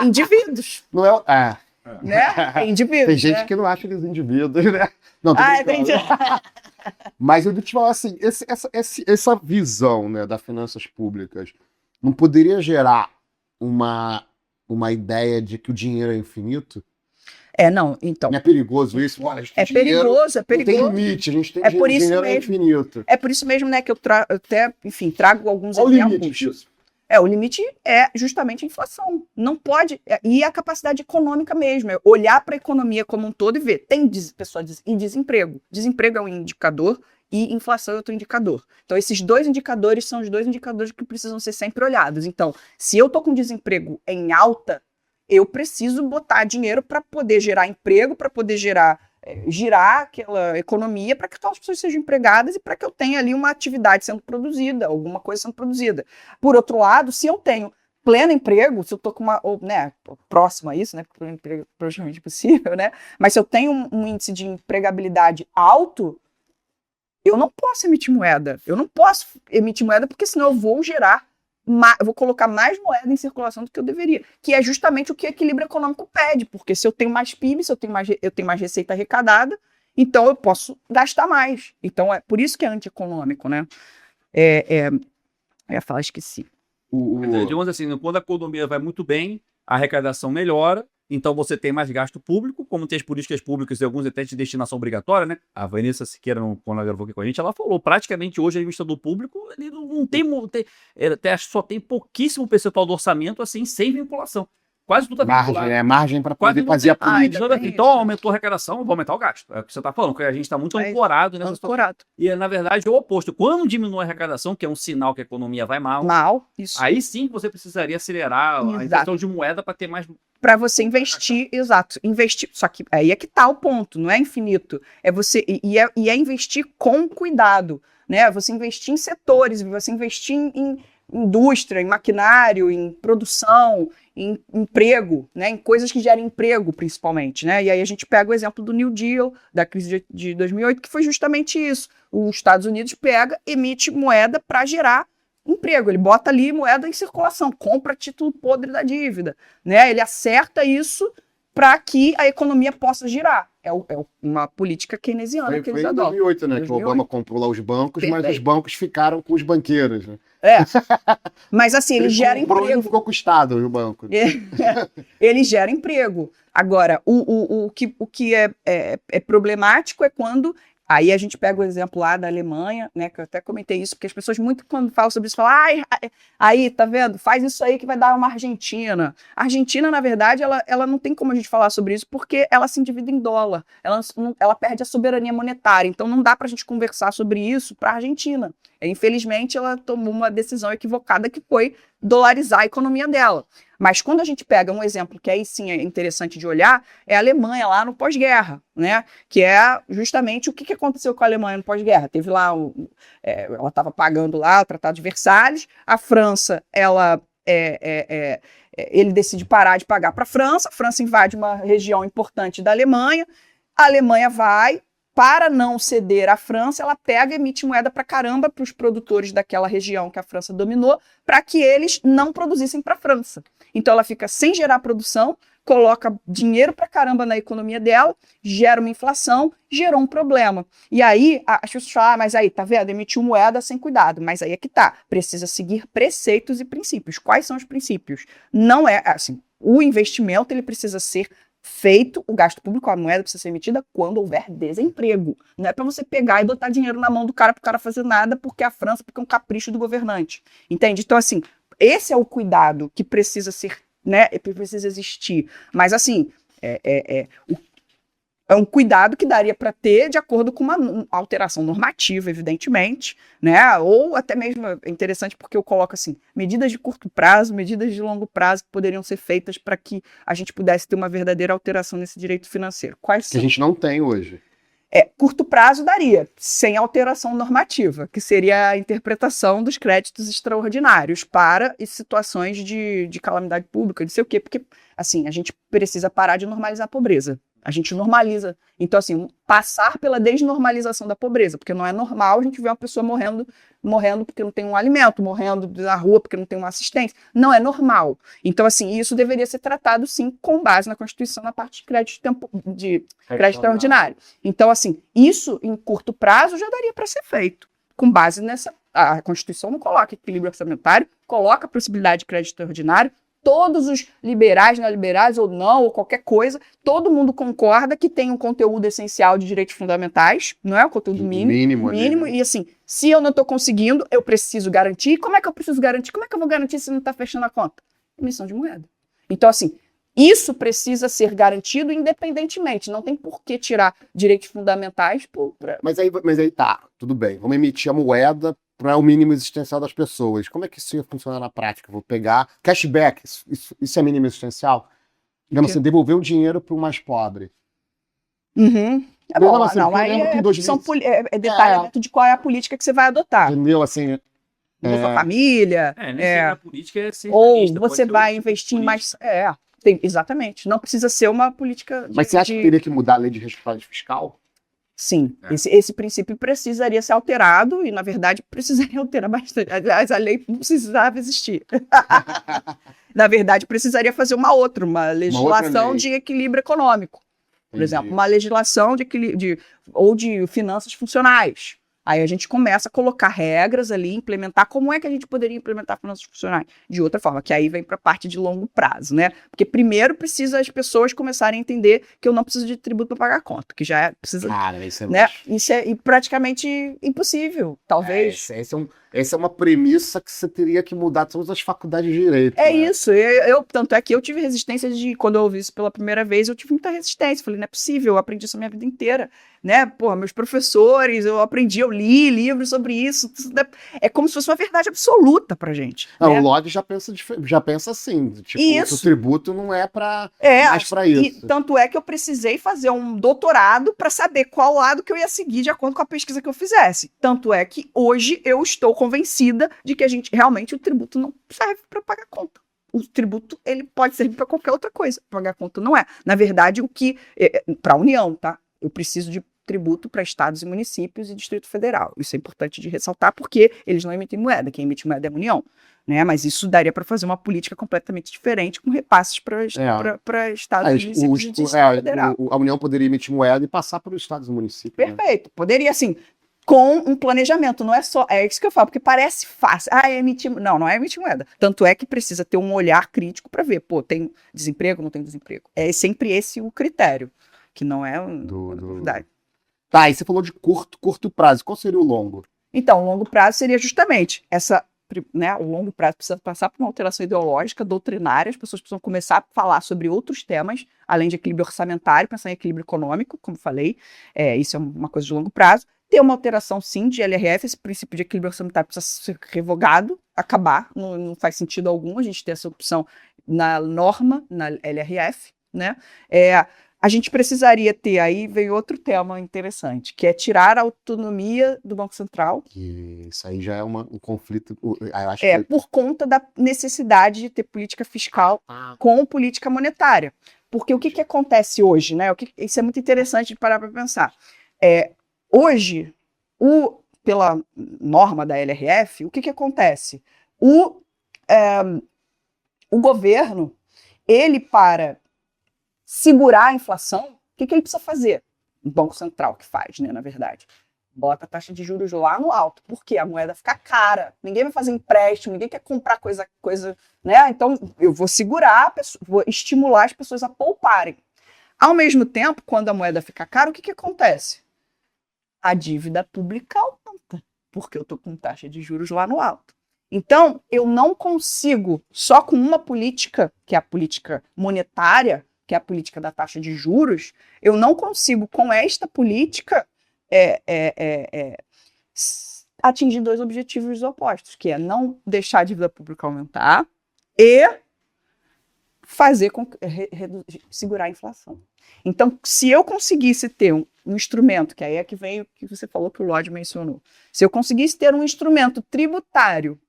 Indivíduos. Não é... Né? Indivíduos. Tem gente que não acha eles indivíduos, né? Não, entendi. Mas eu te falar assim, essa visão, né, das finanças públicas não poderia gerar uma ideia de que o dinheiro é infinito? Não, então... Não é perigoso isso? Olha, é perigoso. Não tem limite, a gente tem dinheiro é infinito. É por isso mesmo, né, que eu trago alguns exemplos. O limite disso? O limite é justamente a inflação. Não pode... E a capacidade econômica mesmo. É olhar para a economia como um todo e ver. Tem pessoas em desemprego. Desemprego é um indicador e inflação é outro indicador. Então, esses dois indicadores são os dois indicadores que precisam ser sempre olhados. Então, se eu estou com desemprego em alta, eu preciso botar dinheiro para poder gerar emprego, para poder girar aquela economia, para que aquelas pessoas sejam empregadas e para que eu tenha ali uma atividade sendo produzida, alguma coisa sendo produzida. Por outro lado, se eu tenho pleno emprego, se eu estou com próximo a isso, né, porque o emprego é praticamente possível, né, mas se eu tenho um índice de empregabilidade alto, eu não posso emitir moeda. Eu não posso emitir moeda porque senão eu vou eu vou colocar mais moeda em circulação do que eu deveria, que é justamente o que o equilíbrio econômico pede, porque se eu tenho mais PIB, se eu tenho mais receita arrecadada, então eu posso gastar mais. Então é por isso que é antieconômico, né? Eu ia falar, esqueci. Digamos assim, quando a economia vai muito bem, a arrecadação melhora, então você tem mais gasto público, como tem as políticas públicas e alguns até de destinação obrigatória, né? A Vanessa Siqueira, quando ela gravou aqui com a gente, ela falou, praticamente hoje a investidor público, ele não tem só tem pouquíssimo percentual do orçamento, assim, sem vinculação. Quase tudo é vinculado. Margem para poder fazer a política. Então, aumentou a arrecadação, vai aumentar o gasto. É o que você está falando, porque a gente está muito ancorado nessa situação. E, na verdade, é o oposto. Quando diminui a arrecadação, que é um sinal que a economia vai mal, isso. Aí sim você precisaria acelerar a inversão de moeda para ter mais... Para você investir, exato. Investir, só que aí é que tá o ponto, não é infinito. É você é investir com cuidado, né? Você investir em setores, você investir em indústria, em maquinário, em produção, em emprego, né? Em coisas que gerem emprego, principalmente, né? E aí a gente pega o exemplo do New Deal, da crise de 2008, que foi justamente isso. Os Estados Unidos emite moeda para gerar emprego, ele bota ali moeda em circulação, compra título podre da dívida, né? Ele acerta isso para que a economia possa girar. É uma política keynesiana que eles adotam. Foi em 2008, né? 2008. Que o Obama comprou lá os bancos, mas os bancos ficaram com os banqueiros, né? Mas assim, ele gera emprego. Ele ficou com o Estado, o banco. Ele gera emprego. Agora, o que é problemático é quando Aí a gente pega o exemplo lá da Alemanha, né, que eu até comentei isso, porque as pessoas muito quando falam sobre isso, falam, aí, tá vendo? Faz isso aí que vai dar uma Argentina. A Argentina, na verdade, ela não tem como a gente falar sobre isso, porque ela se endivida em dólar, ela perde a soberania monetária, então não dá pra gente conversar sobre isso pra Argentina. Infelizmente, ela tomou uma decisão equivocada que foi dolarizar a economia dela. Mas quando a gente pega um exemplo que aí sim é interessante de olhar, é a Alemanha lá no pós-guerra, né? Que é justamente o que aconteceu com a Alemanha no pós-guerra. Teve lá, ela estava pagando lá o Tratado de Versalhes, a França, ele decide parar de pagar para a França invade uma região importante da Alemanha, a Alemanha vai, para não ceder à França, ela pega e emite moeda para caramba para os produtores daquela região que a França dominou, para que eles não produzissem para a França. Então ela fica sem gerar produção, coloca dinheiro para caramba na economia dela, gera uma inflação, gerou um problema. E aí, as pessoas falam, mas aí, tá vendo? Emitiu moeda sem cuidado. Mas aí é que tá. Precisa seguir preceitos e princípios. Quais são os princípios? Não é, assim, o investimento, ele precisa ser feito, o gasto público, a moeda precisa ser emitida quando houver desemprego. Não é para você pegar e botar dinheiro na mão do cara para o cara fazer nada porque a França, porque é um capricho do governante. Entende? Então, assim, esse é o cuidado que precisa ser, né, precisa existir. Mas, assim, é um cuidado que daria para ter de acordo com uma alteração normativa, evidentemente, né? Ou até mesmo, é interessante porque eu coloco assim, medidas de curto prazo, medidas de longo prazo que poderiam ser feitas para que a gente pudesse ter uma verdadeira alteração nesse direito financeiro. Quais são? Que a gente não tem hoje. Curto prazo daria, sem alteração normativa, que seria a interpretação dos créditos extraordinários para situações de calamidade pública, não sei o quê, porque assim, a gente precisa parar de normalizar a pobreza. A gente normaliza. Então, assim, passar pela desnormalização da pobreza, porque não é normal a gente ver uma pessoa morrendo porque não tem um alimento, morrendo na rua porque não tem uma assistência. Não é normal. Então, assim, isso deveria ser tratado, sim, com base na Constituição, na parte de crédito extraordinário. Então, assim, isso em curto prazo já daria para ser feito. Com base nessa... A Constituição não coloca equilíbrio orçamentário, coloca a possibilidade de crédito extraordinário. Todos os liberais, neoliberais ou não, ou qualquer coisa, todo mundo concorda que tem um conteúdo essencial de direitos fundamentais, não é o conteúdo mínimo, e assim, se eu não estou conseguindo, eu preciso garantir. Como é que eu preciso garantir? Como é que eu vou garantir se não está fechando a conta? Emissão de moeda. Então, assim, isso precisa ser garantido independentemente, não tem por que tirar direitos fundamentais. Mas aí tá, tudo bem, vamos emitir a moeda para o mínimo existencial das pessoas. Como é que isso ia funcionar na prática? Vou pegar cashback, isso é mínimo existencial? Digamos assim, devolver o dinheiro para o mais pobre. Uhum. Aí detalhamento de qual é a política que você vai adotar. Entendeu? Assim, Sua família. A política é ser ou você vai investir em mais... exatamente. Não precisa ser uma política... Mas você acha que teria que mudar a lei de responsabilidade fiscal? Sim, esse princípio precisaria ser alterado e, na verdade, precisaria alterar bastante. Aliás, a lei não precisava existir. Na verdade, precisaria fazer uma legislação de equilíbrio econômico. Por exemplo, uma legislação ou de finanças funcionais. Aí a gente começa a colocar regras ali, implementar. Como é que a gente poderia implementar finanças funcionais? De outra forma, que aí vem para a parte de longo prazo, né? Porque primeiro precisa as pessoas começarem a entender que eu não preciso de tributo para pagar conta, que já precisa... Cara, isso é né? Isso é praticamente impossível, talvez. Essa é uma premissa que você teria que mudar todas as faculdades de direito. Isso. Tanto é que eu tive resistência quando eu ouvi isso pela primeira vez, eu tive muita resistência. Falei, não é possível, eu aprendi isso a minha vida inteira. Né? Porra, meus professores, eu li livros sobre isso. É como se fosse uma verdade absoluta pra gente. Não, né? O Lodge já pensa assim, tipo, o tributo não é mais pra isso. E tanto é que eu precisei fazer um doutorado para saber qual lado que eu ia seguir de acordo com a pesquisa que eu fizesse. Tanto é que hoje eu estou convencida de que realmente o tributo não serve para pagar conta. O tributo, ele pode servir para qualquer outra coisa. Pagar conta não é. Na verdade, para a União, tá? Eu preciso de tributo para estados e municípios e Distrito Federal. Isso é importante de ressaltar porque eles não emitem moeda. Quem emite moeda é a União. Né? Mas isso daria para fazer uma política completamente diferente com repasses para estados e municípios e Distrito Federal. A União poderia emitir moeda e passar para os estados e municípios. Perfeito. Né? Poderia, assim, com um planejamento. Não é só... É isso que eu falo, porque parece fácil. Não é emitir moeda. Tanto é que precisa ter um olhar crítico para ver, tem desemprego, não tem desemprego. É sempre esse o critério, que não é verdade. Tá, e você falou de curto prazo. Qual seria o longo? Então, o longo prazo seria justamente né, o longo prazo precisa passar por uma alteração ideológica, doutrinária, as pessoas precisam começar a falar sobre outros temas, além de equilíbrio orçamentário, pensar em equilíbrio econômico, como falei, isso é uma coisa de longo prazo. Ter uma alteração, sim, de LRF, esse princípio de equilíbrio orçamentário precisa ser revogado, acabar, não faz sentido algum a gente ter essa opção na norma, na LRF, né? A gente precisaria ter, aí veio outro tema interessante, que é tirar a autonomia do Banco Central. Isso aí já é um conflito. Eu acho por conta da necessidade de ter política fiscal com política monetária. Porque o que acontece hoje, né? Isso é muito interessante de parar para pensar. Hoje, pela norma da LRF, o que acontece? O governo, ele para segurar a inflação, o que ele precisa fazer? O Banco Central que faz, né, na verdade. Bota a taxa de juros lá no alto. Por quê? A moeda fica cara. Ninguém vai fazer empréstimo, ninguém quer comprar coisa, né? Então, eu vou segurar, vou estimular as pessoas a pouparem. Ao mesmo tempo, quando a moeda fica cara, o que acontece? A dívida pública aumenta, porque eu estou com taxa de juros lá no alto. Então, eu não consigo, só com uma política, que é a política monetária, que é a política da taxa de juros, eu não consigo, com esta política, atingir dois objetivos opostos, que é não deixar a dívida pública aumentar e fazer segurar a inflação. Então, se eu conseguisse ter um instrumento, que aí é que vem o que você falou que o Lodge mencionou, se eu conseguisse ter um instrumento tributário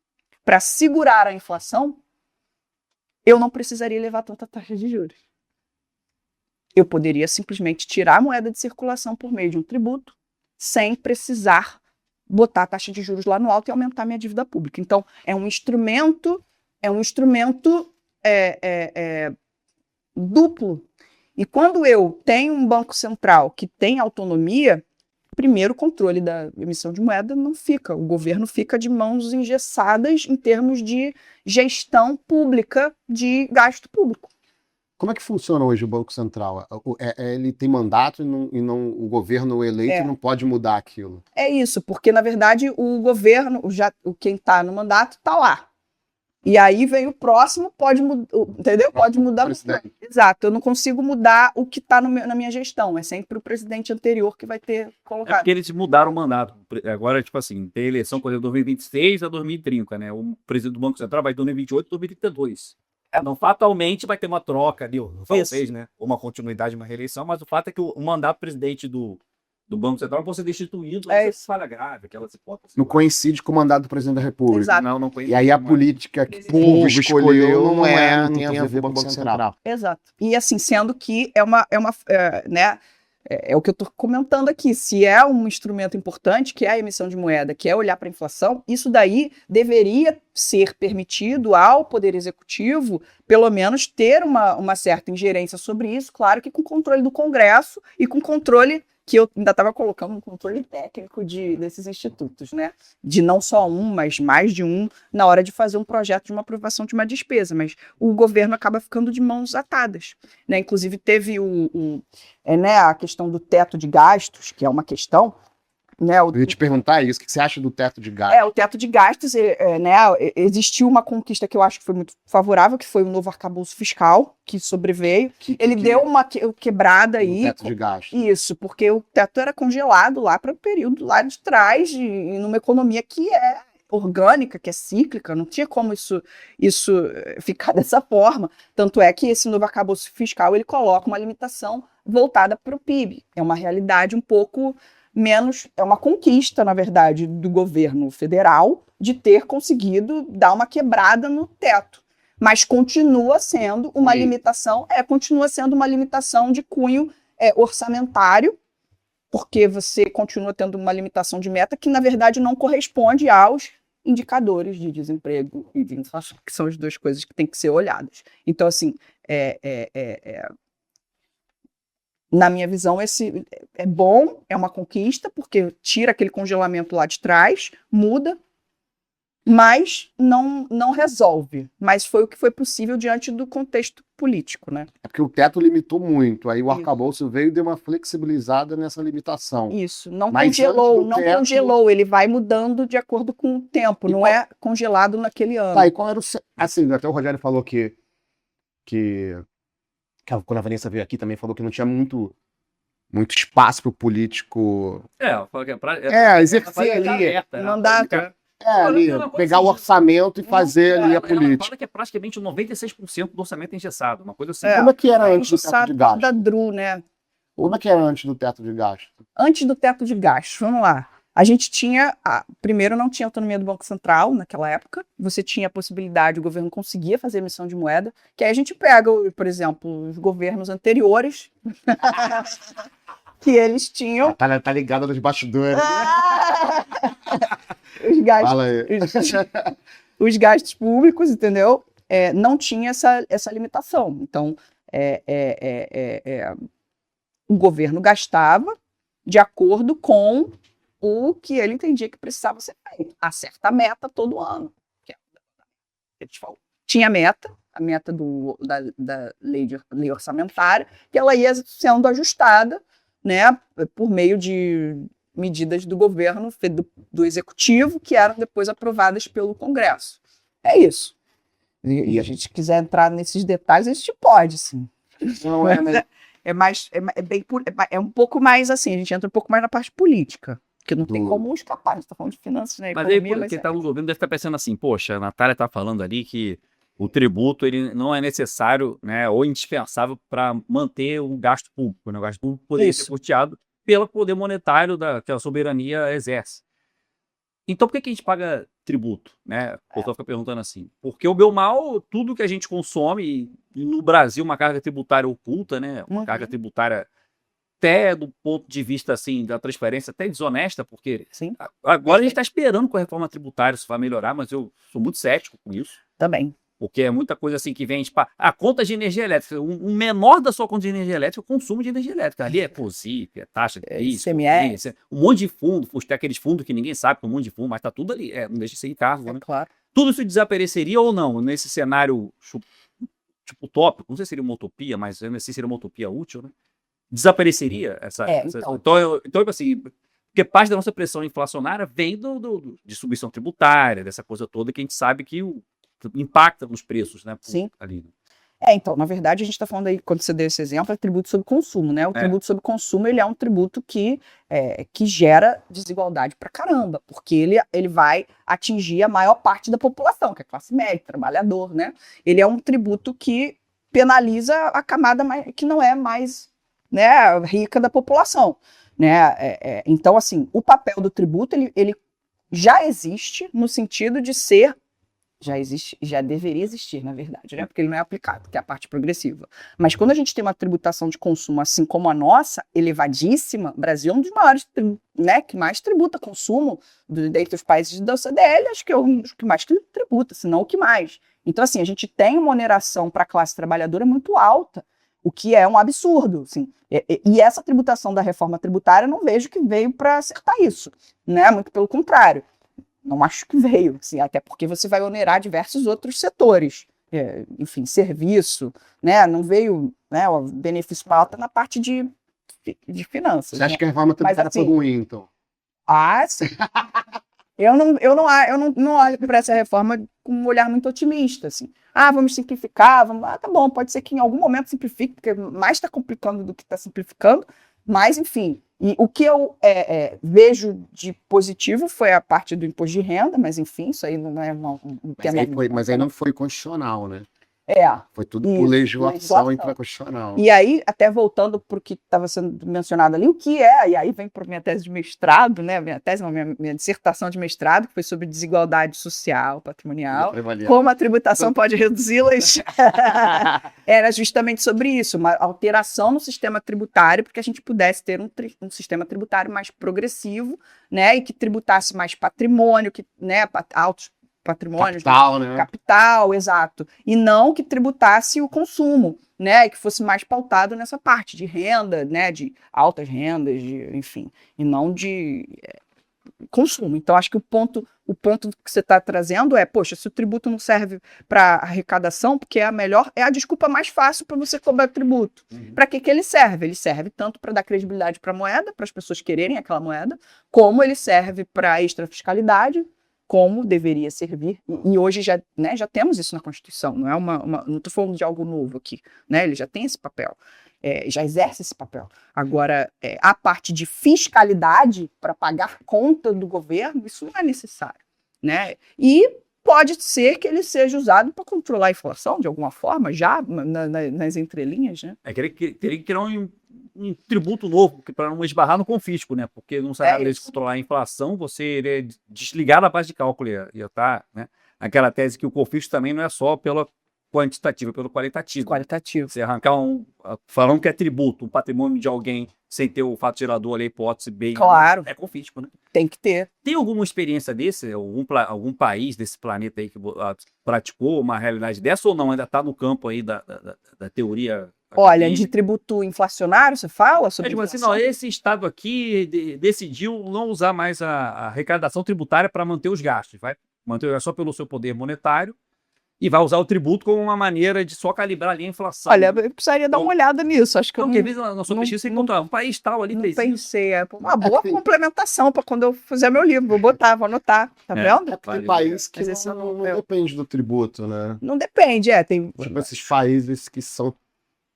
para segurar a inflação, eu não precisaria levar tanta taxa de juros. Eu poderia simplesmente tirar a moeda de circulação por meio de um tributo, sem precisar botar a taxa de juros lá no alto e aumentar minha dívida pública. Então, é um instrumento duplo. E quando eu tenho um banco central que tem autonomia, primeiro, o controle da emissão de moeda não fica. O governo fica de mãos engessadas em termos de gestão pública de gasto público. Como é que funciona hoje o Banco Central? Ele tem mandato e não, o governo eleito não pode mudar aquilo? É isso, porque, na verdade, o governo, quem está no mandato, está lá. E aí vem o próximo, pode mudar, entendeu? Pode mudar. Exato, eu não consigo mudar o que está na minha gestão. É sempre o presidente anterior que vai ter colocado. É porque eles mudaram o mandato. Agora, tipo assim, tem eleição, por exemplo, 2026 a 2030, né? O presidente do Banco Central vai de 2028 a 2032. Então, fatalmente, vai ter uma troca ali, talvez, né? Uma continuidade, uma reeleição, mas o fato é que o mandato presidente do Banco Central pode ser destituído. Isso. Falha grave, aquelas hipóteses. Não coincide com o mandato do presidente da República. Exato. Não coincide. E aí a política que o povo escolheu não tem a ver com o Banco Central. Exato. E assim, sendo que é o que eu estou comentando aqui. Se é um instrumento importante, que é a emissão de moeda, que é olhar para a inflação, isso daí deveria ser permitido ao Poder Executivo, pelo menos, ter uma certa ingerência sobre isso, claro que com controle do Congresso e com controle, que eu ainda estava colocando um controle técnico desses institutos, né? De não só um, mas mais de um, na hora de fazer um projeto de uma aprovação de uma despesa. Mas o governo acaba ficando de mãos atadas, né? Inclusive teve a questão do teto de gastos, que é uma questão, né? Eu ia te perguntar isso, o que você acha do teto de gastos? O teto de gastos, existiu uma conquista que eu acho que foi muito favorável, que foi o novo arcabouço fiscal, que sobreveio. Ele deu uma quebrada aí. Teto de gastos. Isso, porque o teto era congelado lá para o período lá de trás, numa economia que é orgânica, que é cíclica, não tinha como isso ficar dessa forma. Tanto é que esse novo arcabouço fiscal, ele coloca uma limitação voltada para o PIB. É uma realidade um pouco menos, é uma conquista, na verdade, do governo federal de ter conseguido dar uma quebrada no teto. Mas continua sendo uma limitação, de cunho orçamentário, porque você continua tendo uma limitação de meta que, na verdade, não corresponde aos indicadores de desemprego e de inflação, que são as duas coisas que têm que ser olhadas. Então, assim, na minha visão, esse é bom, é uma conquista, porque tira aquele congelamento lá de trás, muda. mas não resolve. Mas foi o que foi possível diante do contexto político, né? É porque o teto limitou muito, aí o Isso. arcabouço veio e deu uma flexibilizada nessa limitação. Isso, não Mas congelou, antes do teto- congelou, ele vai mudando de acordo com o tempo, E não qual- é congelado naquele ano. Tá, e qual era assim, até o Rogério falou que quando a Vanessa veio aqui também falou que não tinha muito espaço pro político Eu falo que é exercer ali. aberta, Mandato. Ali, pegar o orçamento e fazer ali a Ela política. fala que é praticamente 96% do orçamento engessado, uma coisa assim. Como é que era Aí antes do enche o teto de saco gasto? da Dru, né? Como é que era antes do teto de gasto? Antes do teto de gastos, vamos lá. A gente tinha, primeiro não tinha autonomia do Banco Central naquela época, você tinha a possibilidade, o governo conseguia fazer emissão de moeda, que aí a gente pega, por exemplo, os governos anteriores, que eles tinham Tá ligado nos bastidores. os gastos, Fala aí. os gastos públicos, entendeu? Não tinha essa limitação. Então, o governo gastava de acordo com o que ele entendia que precisava ser feito. Acerta a meta todo ano. Tinha a meta da lei orçamentária, que ela ia sendo ajustada, né, por meio de medidas do governo, do executivo, que eram depois aprovadas pelo Congresso. É isso. E a gente quiser entrar nesses detalhes, a gente pode, sim. Não, É um pouco mais assim, a gente entra um pouco mais na parte política, que não tem como escapar, a gente está falando de finanças, né? Mas aí, Economia, quem está no governo deve estar pensando assim, poxa, a Natália está falando ali que o tributo ele não é necessário, né, ou indispensável para manter o gasto público, né? O gasto público poderia ser custeado pelo poder monetário que a soberania exerce. Então, por que a gente paga tributo? Né? O pessoal fica perguntando assim. Porque o meu mal, tudo que a gente consome, e no Brasil, uma carga tributária oculta, né? Uma carga tributária até do ponto de vista assim, da transparência, até desonesta, porque Sim. Agora a gente está esperando com a reforma tributária isso vai melhorar, mas eu sou muito cético com isso. Também. Porque é muita coisa assim que vem, tipo, a conta de energia elétrica. O menor da sua conta de energia elétrica é o consumo de energia elétrica. Ali é POSIP, é taxa de risco, ICMS. um monte de fundo, tem aqueles fundos que ninguém sabe que é um monte de fundo, mas tá tudo ali. Não deixa de ser carro, né? Claro. Tudo isso desapareceria ou não nesse cenário tipo utópico? Não sei se seria uma utopia, mas eu não sei se seria uma utopia útil, né? Desapareceria essa. Então, assim, porque parte da nossa pressão inflacionária vem de subvenção tributária, dessa coisa toda que a gente sabe que impacta nos preços, né? Sim. Ali, né? Então, na verdade, a gente está falando aí, quando você deu esse exemplo, é tributo sobre consumo, né? O tributo sobre consumo, ele é um tributo que gera desigualdade pra caramba, porque ele vai atingir a maior parte da população, que é a classe média, trabalhador, né? Ele é um tributo que penaliza a camada que não é mais, né, rica da população, né? Então, assim, o papel do tributo, ele já existe no sentido de ser já deveria existir, na verdade, né? Porque ele não é aplicado, que é a parte progressiva. Mas quando a gente tem uma tributação de consumo assim como a nossa, elevadíssima, o Brasil é um dos maiores, né, que mais tributa consumo dentre os países da OCDE, acho que é um dos que mais tributa, se não o que mais. Então, assim, a gente tem uma oneração para a classe trabalhadora muito alta, o que é um absurdo, assim. E essa tributação da reforma tributária, eu não vejo que veio para acertar isso, né? Muito pelo contrário. Não acho que veio, assim, até porque você vai onerar diversos outros setores. Enfim, serviço, né? Não veio, né, o benefício alta na parte de finanças. Você acha que a reforma tributária foi ruim, então? Sim. Eu não olho para essa reforma com um olhar muito otimista, assim. Vamos simplificar, tá bom, pode ser que em algum momento simplifique, porque mais está complicando do que está simplificando, mas, enfim. E o que eu vejo de positivo foi a parte do imposto de renda, mas, enfim, isso aí não é um tema... Mas aí não foi constitucional, né? Foi tudo isso, por legislação infraconstitucional. E aí, até voltando para o que estava sendo mencionado ali, o que e aí vem para minha tese de mestrado, né? Minha dissertação de mestrado, que foi sobre desigualdade social, patrimonial, como a tributação pode reduzi-las. Era justamente sobre isso, uma alteração no sistema tributário, para que a gente pudesse ter um sistema tributário mais progressivo, né? E que tributasse mais patrimônio, né? Altos patrimônios, capital, né? Capital, exato. E não que tributasse o consumo, né? E que fosse mais pautado nessa parte de renda, né? De altas rendas, enfim. E não de consumo. Então, acho que o ponto que você está trazendo é, poxa, se o tributo não serve para arrecadação, porque é a desculpa mais fácil para você cobrar tributo. Para que ele serve? Ele serve tanto para dar credibilidade para a moeda, para as pessoas quererem aquela moeda, como ele serve para extra fiscalidade, como deveria servir. E hoje já temos isso na Constituição, não é não estou falando de algo novo aqui, né? Ele já tem esse papel. Já exerce esse papel. Agora, a parte de fiscalidade para pagar conta do governo, isso não é necessário, né? E pode ser que ele seja usado para controlar a inflação, de alguma forma, já nas entrelinhas, né? Teria que criar um tributo novo, para não esbarrar no confisco, né? Porque não sabe de controlar a inflação, você iria desligar da base de cálculo, ia estar, né? Aquela tese que o confisco também não é só pela quantitativo, pelo qualitativo. Você arrancar falando que é tributo, um patrimônio de alguém sem ter o fato gerador ali, a hipótese bem... Claro. É confisco, né? Tem que ter. Tem alguma experiência desse? Algum país desse planeta aí que praticou uma realidade dessa ou não? Ainda está no campo aí da teoria... Olha, de tributo inflacionário, você fala sobre assim, não, esse estado aqui decidiu não usar mais a arrecadação tributária para manter os gastos. Vai manter só pelo seu poder monetário e vai usar o tributo como uma maneira de só calibrar ali a inflação. Olha, eu precisaria dar uma olhada nisso. Acho que porque às vezes na sua pesquisa você encontra um país tal ali fez pensei, uma boa complementação para quando eu fizer meu livro. Vou anotar, tá vendo? Tem país que não depende do tributo, né? Não depende, tem... Tipo, esses países que são...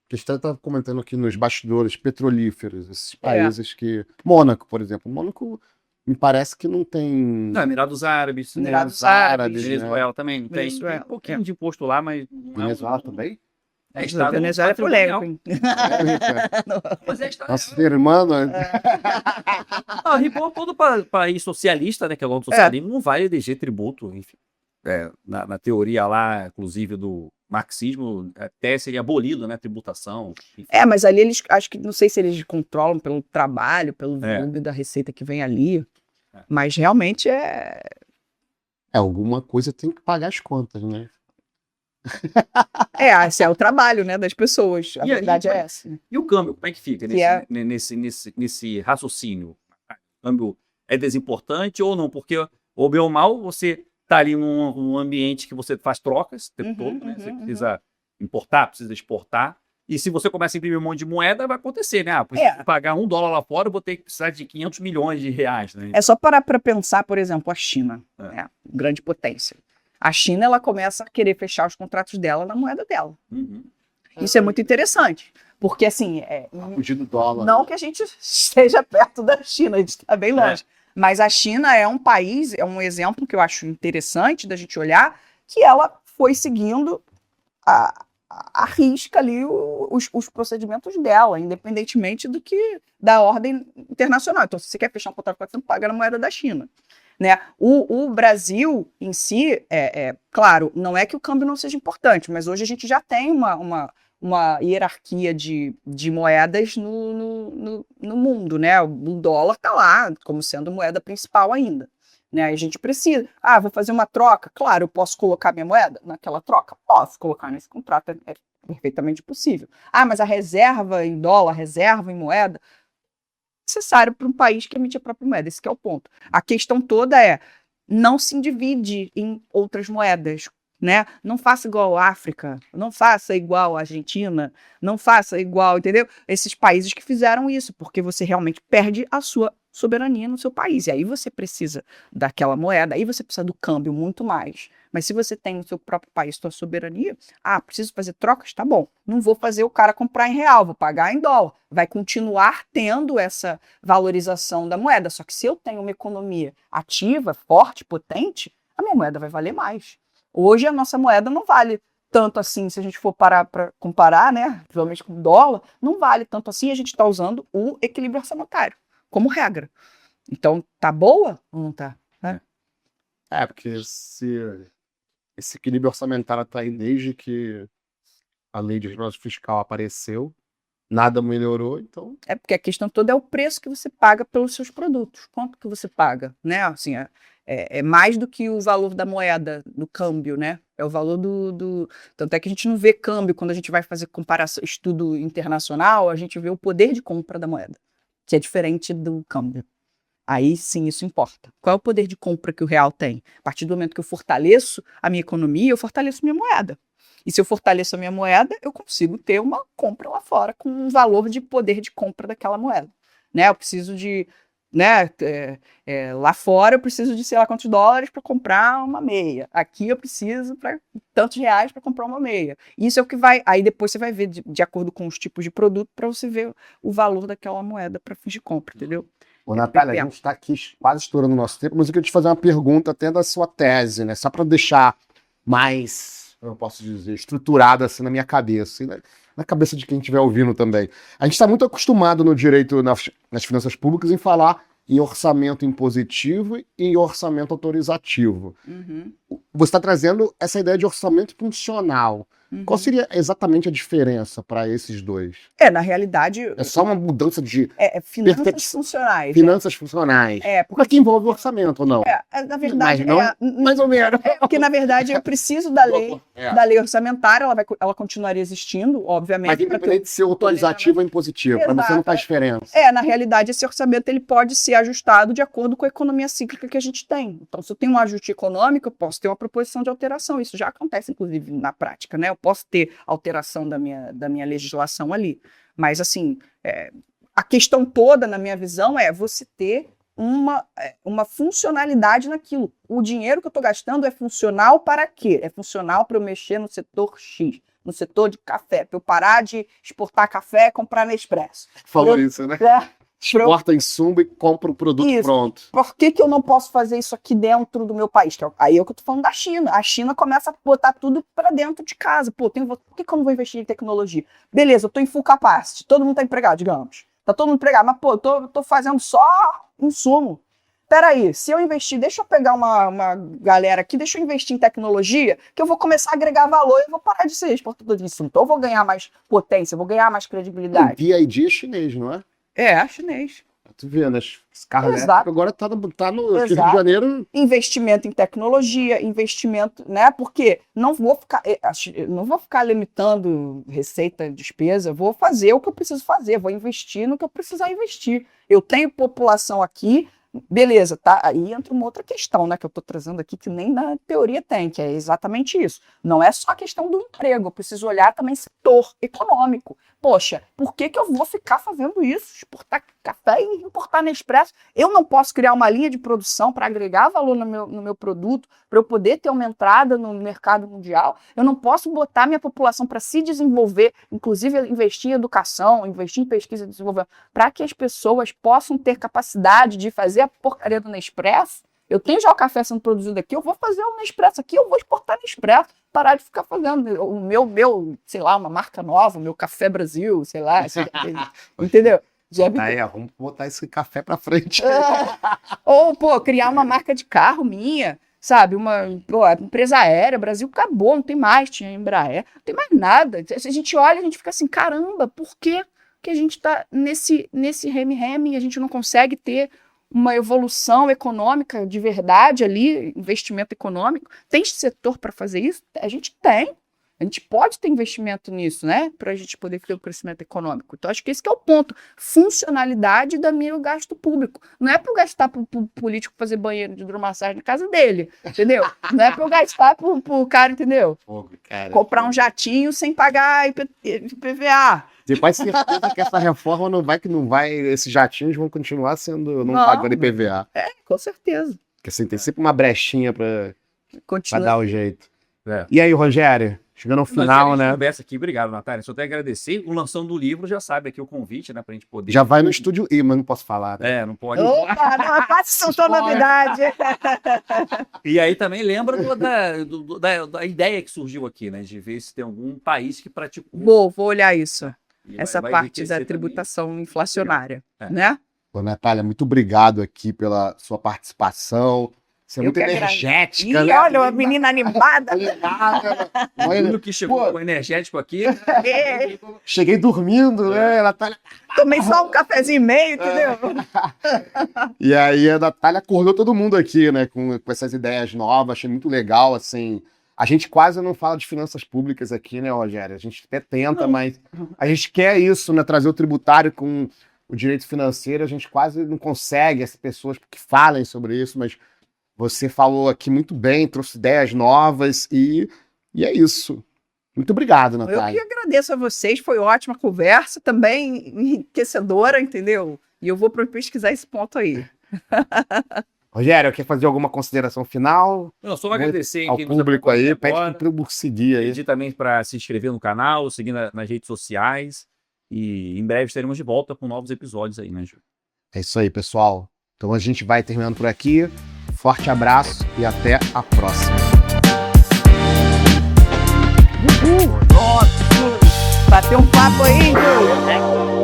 que a gente estava comentando aqui nos bastidores petrolíferos, esses países que... Mônaco, por exemplo. Mônaco... me parece que não tem... Não, Emirados Árabes. Venezuela, né? Também não tem. Tem um pouquinho de imposto lá, mas... Venezuela também? Venezuela é polêmico, hein? Mas é estado... Nossa irmã... todo país socialista, né, que é o socialismo, não vai eleger tributo, enfim. Na teoria lá, inclusive, do marxismo, até seria abolido, né, tributação. Enfim. Mas ali eles, acho que, não sei se eles controlam pelo trabalho, pelo volume da receita que vem ali, mas realmente alguma coisa tem que pagar as contas, né? Esse é o trabalho, né, das pessoas, a verdade é essa. E o câmbio, como é que fica nesse raciocínio? O câmbio é desimportante ou não? Porque, ou bem ou mal, você tá ali num ambiente que você faz trocas o tempo todo, né? Você precisa importar, precisa exportar. E se você começa a imprimir um monte de moeda, vai acontecer, né? Preciso pagar $1 lá fora, eu vou ter que precisar de 500 milhões de reais, né? É só parar para pensar, por exemplo, a China, grande potência. A China, ela começa a querer fechar os contratos dela na moeda dela. Isso é muito interessante. Porque, assim... fugir do dólar. Não que a gente esteja perto da China, a gente está bem longe. Mas a China é um país, é um exemplo que eu acho interessante da gente olhar, que ela foi seguindo a risca ali os procedimentos dela, independentemente da ordem internacional. Então, se você quer fechar um contrato, você paga na moeda da China. Né? O Brasil em si, claro, não é que o câmbio não seja importante, mas hoje a gente já tem uma hierarquia de moedas no mundo, né? O dólar está lá como sendo moeda principal ainda. Né? A gente precisa. Vou fazer uma troca. Claro, eu posso colocar minha moeda naquela troca? Posso colocar nesse contrato, é perfeitamente possível. Mas a reserva em dólar, reserva em moeda, necessário para um país que emite a própria moeda. Esse que é o ponto. A questão toda não se divide em outras moedas. Né? Não faça igual a África, não faça igual a Argentina, não faça igual, entendeu? Esses países que fizeram isso, porque você realmente perde a sua soberania no seu país. E aí você precisa daquela moeda, aí você precisa do câmbio muito mais. Mas se você tem no seu próprio país sua soberania, preciso fazer trocas? Tá bom. Não vou fazer o cara comprar em real, vou pagar em dólar. Vai continuar tendo essa valorização da moeda. Só que se eu tenho uma economia ativa, forte, potente, a minha moeda vai valer mais. Hoje a nossa moeda não vale tanto assim, se a gente for parar para comparar, né, principalmente com o dólar, não vale tanto assim, a gente está usando o equilíbrio orçamentário como regra. Então, tá boa ou não tá? Né? Porque esse equilíbrio orçamentário está aí desde que a lei de regulação fiscal apareceu, nada melhorou, então... Porque a questão toda é o preço que você paga pelos seus produtos. Quanto que você paga, né? Assim, é mais do que o valor da moeda, do câmbio, né? É o valor Tanto é que a gente não vê câmbio quando a gente vai fazer comparação, estudo internacional, a gente vê o poder de compra da moeda, que é diferente do câmbio. Aí sim isso importa. Qual é o poder de compra que o real tem? A partir do momento que eu fortaleço a minha economia, eu fortaleço minha moeda. E se eu fortaleço a minha moeda, eu consigo ter uma compra lá fora com um valor de poder de compra daquela moeda. Né? Eu preciso de... Né? Lá fora eu preciso de sei lá quantos dólares para comprar uma meia. Aqui eu preciso para tantos reais para comprar uma meia. Isso é o que vai. Aí depois você vai ver de acordo com os tipos de produto para você ver o valor daquela moeda para fins de compra, entendeu? Ô, Natália, a gente está aqui quase estourando o nosso tempo, mas eu queria te fazer uma pergunta até da sua tese, né? Só para deixar mais, eu posso dizer, estruturada assim na minha cabeça, e na cabeça de quem estiver ouvindo também. A gente está muito acostumado no direito, nas finanças públicas, em falar em orçamento impositivo e em orçamento autorizativo. Uhum. Você está trazendo essa ideia de orçamento funcional. Uhum. Qual seria exatamente a diferença para esses dois? Na realidade... É só uma mudança de finanças funcionais. finanças funcionais. Porque Mas que envolve o orçamento ou não? na verdade... Mas não, mais ou menos. Porque, na verdade, eu preciso da lei orçamentária, ela continuaria existindo, obviamente. Mas independente de ser autorizativo ou impositivo, para você não faz diferença. Na realidade, esse orçamento ele pode ser ajustado de acordo com a economia cíclica que a gente tem. Então, se eu tenho um ajuste econômico, eu posso ter uma proposição de alteração. Isso já acontece, inclusive, na prática, né? Eu posso ter alteração da minha legislação ali. Mas, assim, a questão toda, na minha visão, é você ter uma funcionalidade naquilo. O dinheiro que eu estou gastando é funcional para quê? É funcional para eu mexer no setor X, no setor de café, para eu parar de exportar café e comprar Nespresso. Falou isso, né? Exporta insumo e compra o produto pronto. Por que eu não posso fazer isso aqui dentro do meu país? Aí é o que eu tô falando da China. A China começa a botar tudo para dentro de casa. Por que eu não vou investir em tecnologia? Beleza, eu tô em full capacity. Todo mundo tá empregado, digamos. Tá todo mundo empregado. Mas, eu tô fazendo só insumo. Peraí, se eu investir, deixa eu pegar uma galera aqui, deixa eu investir em tecnologia, que eu vou começar a agregar valor e eu vou parar de ser exportador de insumo. Então eu vou ganhar mais potência, eu vou ganhar mais credibilidade. O BID é chinês, não é? Chinês. Tu vê, né? Esse carro elétrico agora tá no Rio de Janeiro. Investimento em tecnologia, investimento, né? Porque não vou ficar limitando receita, despesa, vou fazer o que eu preciso fazer, vou investir no que eu precisar investir. Eu tenho população aqui, beleza, tá? Aí entra uma outra questão, né? Que eu tô trazendo aqui, que nem na teoria tem, que é exatamente isso. Não é só a questão do emprego, eu preciso olhar também setor econômico. Poxa, por que eu vou ficar fazendo isso? Exportar café e importar Nespresso? Eu não posso criar uma linha de produção para agregar valor no meu produto, para eu poder ter uma entrada no mercado mundial. Eu não posso botar minha população para se desenvolver, inclusive investir em educação, investir em pesquisa e desenvolvimento, para que as pessoas possam ter capacidade de fazer a porcaria do Nespresso. Eu tenho já o café sendo produzido aqui, eu vou fazer o Nespresso aqui, eu vou exportar Nespresso, parar de ficar fazendo o meu, sei lá, uma marca nova, o meu Café Brasil, sei lá, entendeu? Vamos botar esse café pra frente. Ou, criar uma marca de carro minha, sabe? Uma empresa aérea, Brasil acabou, não tem mais, tinha Embraer, não tem mais nada. A gente olha, a gente fica assim, caramba, por que a gente tá nesse reme-reme e a gente não consegue ter uma evolução econômica de verdade ali, investimento econômico? Tem setor para fazer isso? A gente tem. A gente pode ter investimento nisso, né? Para a gente poder ter o crescimento econômico. Então, acho que esse que é o ponto. Funcionalidade do meu gasto público. Não é para eu gastar para o político fazer banheiro de hidromassagem na casa dele, entendeu? Não é para eu gastar para o cara, entendeu? Comprar um jatinho sem pagar IPVA. Você faz certeza que essa reforma não vai, esses jatinhos vão continuar sendo, não pagando IPVA. Com certeza. Porque assim, tem sempre uma brechinha para dar o jeito. É. E aí, Rogério? Chegando ao final, né? Conversa aqui. Obrigado, Natália. Só até agradecer. O lançando do livro já sabe aqui o convite, né? Pra gente poder... Já vai no estúdio I, mas não posso falar. Né? Não pode. Opa, não passa sua novidade. E aí também lembra da ideia que surgiu aqui, né? De ver se tem algum país que praticou. Vou olhar isso. Essa vai parte da tributação inflacionária, né? Pô, Natália, muito obrigado aqui pela sua participação. Você é muito energética, né? Olha, uma menina animada. Tudo que chegou com energético aqui. Cheguei dormindo, né? Natália... Tomei só um cafezinho e meio, entendeu? E aí a Natália acordou todo mundo aqui, né? Com essas ideias novas. Achei muito legal, assim... A gente quase não fala de finanças públicas aqui, né, Rogério? A gente até tenta, mas a gente quer isso, né? Trazer o tributário com o direito financeiro, a gente quase não consegue as pessoas que falem sobre isso, mas você falou aqui muito bem, trouxe ideias novas e é isso. Muito obrigado, Natália. Eu que agradeço a vocês, foi ótima conversa, também enriquecedora, entendeu? E eu vou pesquisar esse ponto aí. Rogério, quer fazer alguma consideração final? Não, só agradecer ao público aí, pede para seguir aí. Pedir também para se inscrever no canal, seguir nas redes sociais e em breve estaremos de volta com novos episódios aí, né, Júlio? É isso aí, pessoal. Então a gente vai terminando por aqui. Forte abraço e até a próxima. Nossa, bateu um papo aí, Júlio.